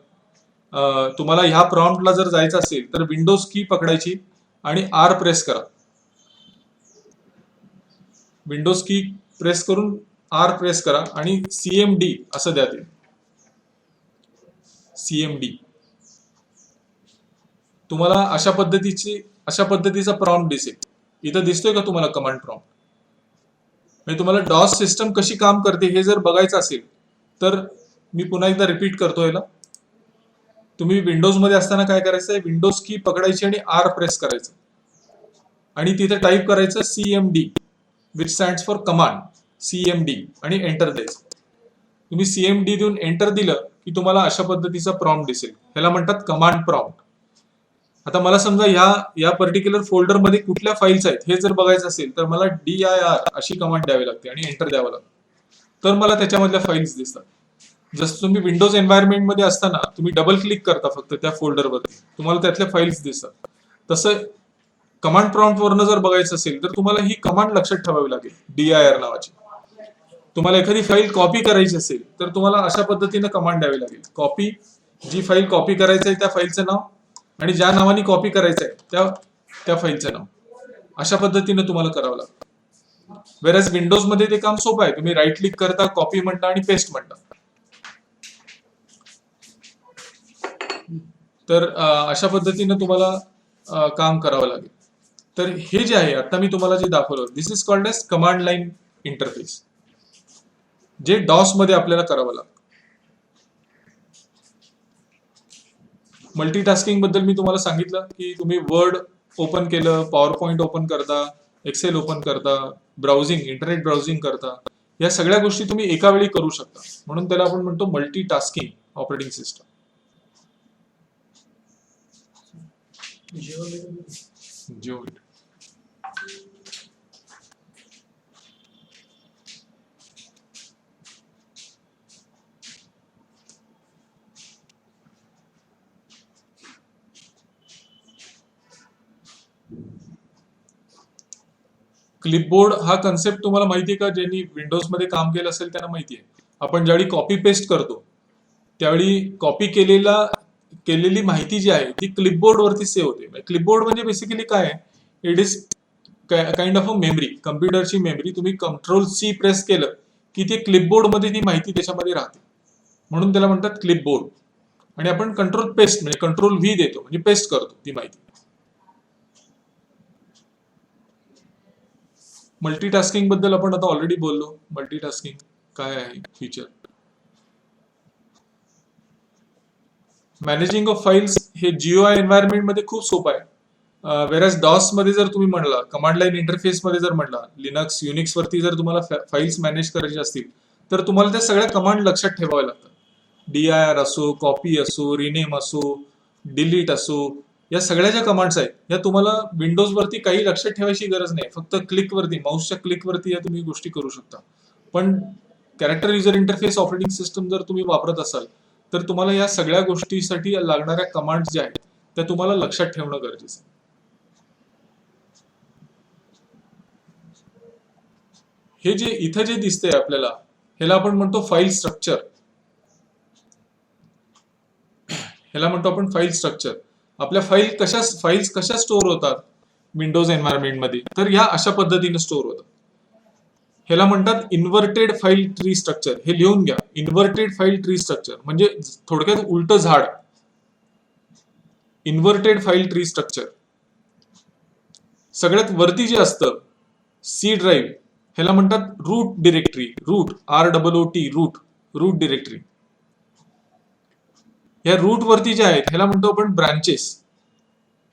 तुम्हाला ह्या प्रॉम्प्टला जर जायचं असेल तर विंडोज की पकडायची आणि R प्रेस करा. विंडोज की प्रेस करून R प्रेस करा आणि CMD असं द्या ते. CMD. तुम्हाला अशा पद्धतीचा प्रॉम्प्ट दिसेल. इथं दिसतोय का तुम्हाला कमांड प्रॉम्प्ट? म्हणजे तुम्हाला डॉस सिस्टम कशी काम करते हे जर बघायचं असेल तर मी पुन्हा एकदा रिपीट करतो याला. तुम्ही विंडोज मध्ये असताना काय करायचं आहे, विंडोज की पकडायची आणि R प्रेस करायचं आणि तिथे टाईप करायचं CMD which stands for command, CMD, आणि एंटर द्यायचं. तुम्ही CMD देऊन एंटर दिलं की तुम्हाला अशा पद्धतीचा प्रॉम्प्ट दिसेल. ह्याला म्हणतात कमांड प्रॉम्प्ट. आता मला समजा या पर्टिक्युलर फोल्डर मध्ये कुठल्या फाईल्स आहेत हे जर बघायचं असेल तर मला dir अशी कमांड द्यावी लागते आणि एंटर द्यावं लागतं, तर मला त्याच्यामधल्या फाईल्स दिसतात. जसं तुम्ही विंडोज एन्व्हायरमेंट मध्ये असताना तुम्ही डबल क्लिक करता फक्त त्या फोल्डरवरती, तुम्हाला त्यातल्या फाईल्स दिसतात. तसं कमांड प्रॉम्प्ट वरनं जर बघायचं असेल तर तुम्हाला ही कमांड लक्षात ठेवावी लागेल, dir नावाची. तुम्हाला एखादी फाईल कॉपी करायची असेल तर तुम्हाला अशा पद्धतीनं कमांड द्यावी लागेल. कॉपी, जी फाईल कॉपी करायचं आहे त्या फाईलचं नाव आणि ज्या नावाने कॉपी करायचं आहे त्या फाईलचं नाव, अशा पद्धतीने तुम्हाला करावं लागतं. वेरॅज विंडोज मध्ये ते काम सोपं आहे. तुम्ही राईट क्लिक करता, कॉपी म्हणता आणि पेस्ट म्हणता. तर अशा पद्धतीने तुम्हाला काम करावं लागेल. तर हे जे आहे आता मी तुम्हाला जे दाखवलं, this is called as command line interface, जे डॉस मध्ये आपल्याला करावं लागतं. मल्टीटास्किंग बद्दल मी तुम्हाला सांगितलं की तुम्ही वर्ड ओपन केलं, पॉवर पॉइंट ओपन करता, एक्सेल ओपन करता, ब्राउझिंग, इंटरनेट ब्राउझिंग करता, या सगळ्या गोष्टी तुम्ही एका वेळी करू शकता. म्हणून त्याला आपण म्हणतो मल्टीटास्किंग ऑपरेटिंग सिस्टम. क्लिपबोर्ड हा कन्सेप्ट तुम्हाला माहिती आहे का? ज्यांनी विंडोज मध्ये काम केलं असेल त्यांना माहिती आहे. आपण ज्यावेळी कॉपी पेस्ट करतो त्यावेळी कॉपी केलेली माहिती जी आहे ती क्लिपबोर्ड वरती सेव्ह होते. क्लिपबोर्ड म्हणजे बेसिकली काय आहे, it is kind of a memory, कम्प्युटरची मेमरी. तुम्ही कंट्रोल-C प्रेस केलं की ते क्लिपबोर्ड मध्ये ती माहिती त्याच्यामध्ये राहते, म्हणून त्याला म्हणतात क्लिपबोर्ड. आणि आपण कंट्रोल पेस्ट म्हणजे कंट्रोल-V देतो म्हणजे पेस्ट करतो ती माहिती. मल्टीटास्किंग बद्दल आपण आता ऑलरेडी बोललो. मल्टीटास्किंग काय आहे फीचर. मॅनेजिंग ऑफ फाईल्स हे GUI एन्व्हायरमेंट मध्ये खूप सोपं आहे. वेरॅज डॉस मध्ये जर तुम्ही म्हणला, कमांड लाईन इंटरफेस मध्ये जर म्हणला, लिनक्स, युनिक्स वरती जर तुम्हाला फाईल्स मॅनेज करायचे असतील तर तुम्हाला त्या सगळ्या कमांड लक्षात ठेवाव्या लागतात. dir असो, कॉपी असो, रिनेम असो, डिलीट असो, या सगळ्या ज्या कमांड्स आहेत या तुम्हाला विंडोज वरती काही लक्षात ठेवायची गरज नाही. फक्त क्लिक वरती, माऊसच्या क्लिक वरती या तुम्ही गोष्टी करू शकता. पण character user interface operating system जर तुम्ही वापरत असाल तर तुम्हाला या सगळ्या गोष्टीसाठी लागणाऱ्या कमांड्स ज्या आहेत त्या तुम्हाला लक्षात ठेवणं गरजेचं आहे. हे जे इथं जे दिसतंय आपल्याला, ह्याला आपण म्हणतो फाईल स्ट्रक्चर. आपल्या फाईल्स कशा स्टोअर होतात विंडोज एन्व्हायरमेंट मध्ये, तर या अशा पद्धतीने स्टोअर होतात. ह्याला म्हणतात इन्व्हर्टेड फाईल ट्री स्ट्रक्चर. हे लिहून घ्या, इन्व्हर्टेड फाईल ट्री स्ट्रक्चर म्हणजे थोडक्यात उलट झाड. Inverted file tree structure. सगळ्यात वरती जे असतं C ड्राईव्ह, ह्याला म्हणतात root directory. Root, ROOT, root directory. या रूट वरती जे आहेत ह्याला म्हणतो आपण ब्रांचेस.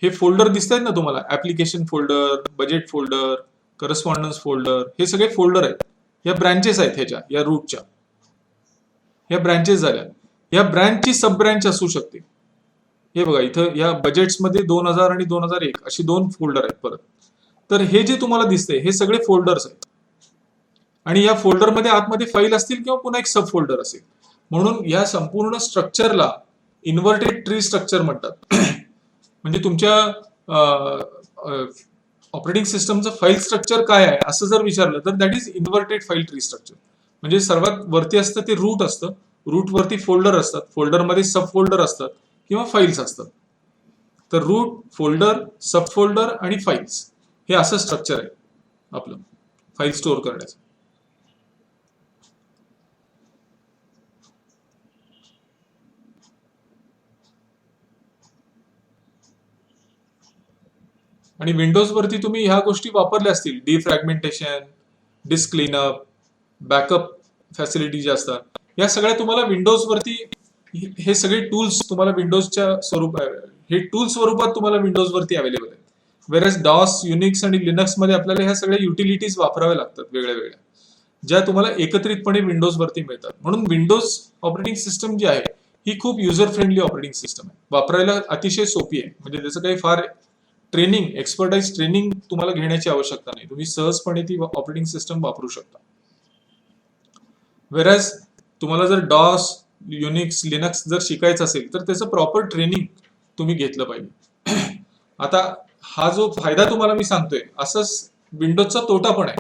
हे फोल्डर दिसत आहेत ना तुम्हाला, application folder, budget folder, correspondence folder, हे सगळे फोल्डर आहेत. या ब्रांचेस आहेत ह्याच्या, या रूटच्या. या ब्रांचेस झाल्या. या ब्रांचची सब ब्रांच असू शकते. हे बघा इथं या बजेट्स मध्ये 2000 आणि 2001 अशी 2 फोल्डर आहेत परत. तर हे जे तुम्हाला दिसतंय हे सगळे फोल्डर्स आहेत आणि या फोल्डरमध्ये आतमध्ये फाईल असतील किंवा पुन्हा एक सब फोल्डर असेल. म्हणून या संपूर्ण स्ट्रक्चरला इन्व्हर्टेड ट्री स्ट्रक्चर म्हणतात. म्हणजे तुमच्या ऑपरेटिंग सिस्टमचं फाईल स्ट्रक्चर काय आहे असं जर विचारलं तर that is inverted file tree structure. म्हणजे सर्वात वरती असतं ते रूट असतं, रूट वरती फोल्डर असतात, फोल्डरमध्ये सब फोल्डर असतात किंवा फाईल्स असतात. तर रूट, फोल्डर, सब फोल्डर आणि फाईल्स हे असं स्ट्रक्चर आहे आपलं फाईल स्टोअर करण्याचं. आणि विंडोज वरती तुम्ही ह्या गोष्टी वापरल्या असतील, डिफ्रॅगमेंटेशन, डिस्क क्लीनअप, बॅकअप फॅसिलिटी ज्या असतात, या सगळ्या तुम्हाला विंडोज वरती हे सगळे टूल्स तुम्हाला विंडोजच्या हे टूल स्वरूपात तुम्हाला विंडोज वरती अवेलेबल आहेत. वेरएस डॉस, युनिक्स आणि लिनक्स मध्ये आपल्याला ह्या सगळ्या युटिलिटीज वापराव्या लागतात वेगळ्या वेगळ्या, ज्या तुम्हाला एकत्रितपणे विंडोज वरती मिळतात. म्हणून विंडोज ऑपरेटिंग सिस्टम जी आहे ही खूप युजर फ्रेंडली ऑपरेटिंग सिस्टम आहे, वापरायला अतिशय सोपी आहे. म्हणजे त्याचं काही फार एक्सपर्टाइज ट्रेनिंग तुम्हाला घेण्याची आवश्यकता नाही, तुम्ही सहजपणे ती ऑपरेटिंग सिस्टम वापरू शकता. वेरॅज तुम्हाला जर डॉस, युनिक्स, लिनक्स जर शिकायचं असेल तर त्याचं प्रॉपर ट्रेनिंग तुम्ही घेतलं पाहिजे. आता हा जो फायदा तुम्हाला मी सांगतोय, असंच विंडोजचा तोटा पण आहे.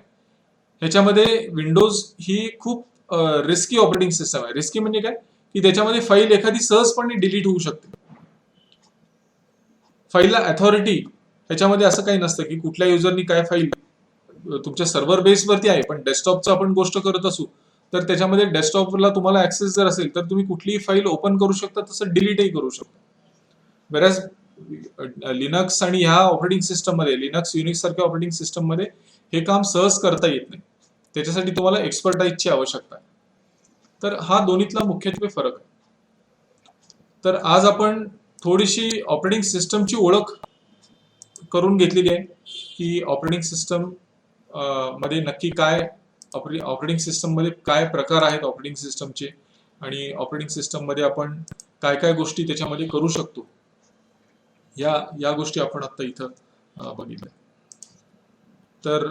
ह्याच्यामध्ये विंडोज ही खूप रिस्की ऑपरेटिंग सिस्टम आहे. रिस्की म्हणजे काय, की त्याच्यामध्ये फाईल एखादी सहजपणे डिलीट होऊ शकते. फाईलला अथॉरिटी, ह्याच्यामध्ये असं काही नसतं की कुठल्या युजरनी काय फाईल, तुमच्या सर्व्हर बेसवरती आहे, पण डेस्कटॉपचं आपण गोष्ट करत असू तर त्याच्यामध्ये डेस्कटॉपला तुम्हाला ऍक्सेस जर असेल तर तुम्ही कुठलीही फाईल ओपन करू शकता, तसं डिलीटही करू शकता. बऱ्याच लिनक्स आणि ह्या ऑपरेटिंग सिस्टम मध्ये, लिनक्स, युनिक्स सारख्या ऑपरेटिंग सिस्टम मध्ये हे काम सहज करता येत नाही. त्याच्यासाठी तुम्हाला एक्सपर्टाइजची आवश्यकता आहे. तर हा दोन्हीतला मुख्यत्वे फरक आहे. तर आज आपण थोडीशी ऑपरेटिंग सिस्टमची ओळख करून घेतलेली आहे, की ऑपरेटिंग सिस्टम मध्ये नक्की काय, ऑपरेटिंग सिस्टम मध्ये काय प्रकार आहेत ऑपरेटिंग सिस्टमचे, आणि ऑपरेटिंग सिस्टम मध्ये आपण काय काय गोष्टी त्याच्यामध्ये करू शकतो, या गोष्टी आपण आता इथं बघितल्या. तर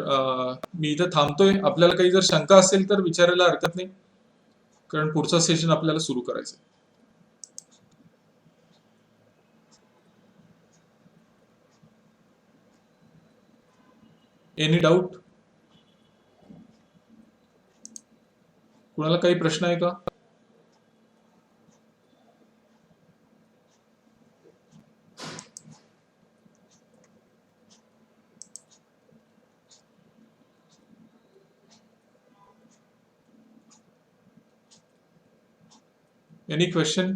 मी इथं थांबतोय. आपल्याला काही जर शंका असेल तर विचारायला हरकत नाही, कारण पुढचं सेशन आपल्याला सुरू करायचं. Any doubt? कुणाला काही प्रश्न आहे का? Any question?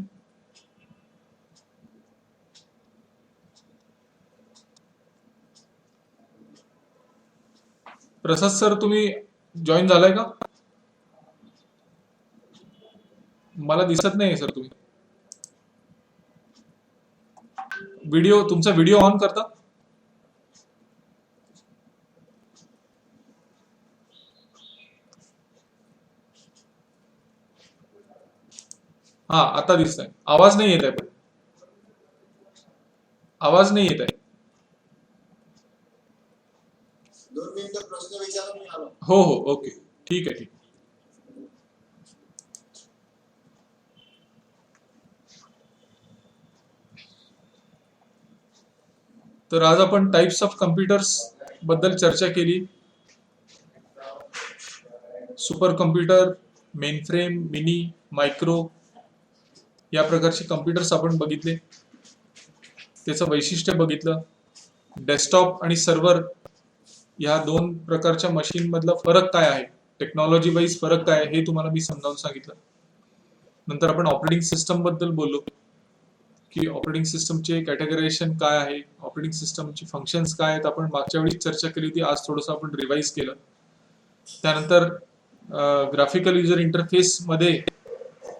प्रसाद सर, तुम्ही जॉईन झालाय का? मला दिसत नाही सर. तुम्ही तुमचा व्हिडिओ ऑन करता? हा, आता दिसतंय. आवाज नाही येत आहे, पण आवाज नाही येत आहे. 2 मिनिटं प्रश्न विचारा, मी आलो. हो हो, ओके, ठीक आहे, ठीक. तर आज आपण टाइप्स ऑफ कम्प्युटर्स बद्दल चर्चा केली. Super computer, mainframe, mini, micro या प्रकारचे कम्प्युटर्स आपण बघितले, त्याचं वैशिष्ट्य बघितलं. डेस्कटॉप आणि सर्व्हर या दोन प्रकारच्या मशीन मधला फरक काय आहे, टेक्नॉलॉजी वाईज फरक काय आहे, हे तुम्हाला मी समजावून सांगितलं. नंतर आपण ऑपरेटिंग सिस्टम बद्दल बोललो, की ऑपरेटिंग सिस्टमचे कॅटेगरायझेशन काय आहे, ऑपरेटिंग सिस्टमचे फंक्शन्स काय आहेत, आपण मागच्या वेळी चर्चा केली होती. आज थोडंसं आपण रिवाइज केलं. त्यानंतर ग्राफिकल युजर इंटरफेस मध्ये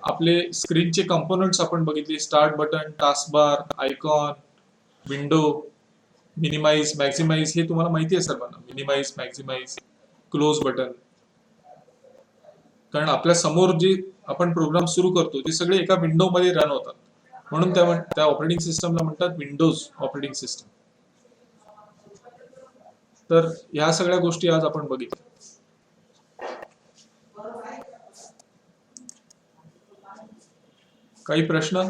आपले स्क्रीनचे कंपोनंट्स आपण बघितले. Start button, taskbar, icon, window, minimise, maximise, हे तुम्हाला माहिती आहे सर्वांना. Minimise, maximise, close button. कारण आपल्या समोर जे आपण प्रोग्राम सुरू करतो ते सगळे एका विंडो मध्ये रन होतात, म्हणून त्या ऑपरेटिंग सिस्टमला म्हणतात विंडोज ऑपरेटिंग सिस्टम. तर ह्या सगळ्या गोष्टी आज आपण बघितल्या. काही प्रश्न?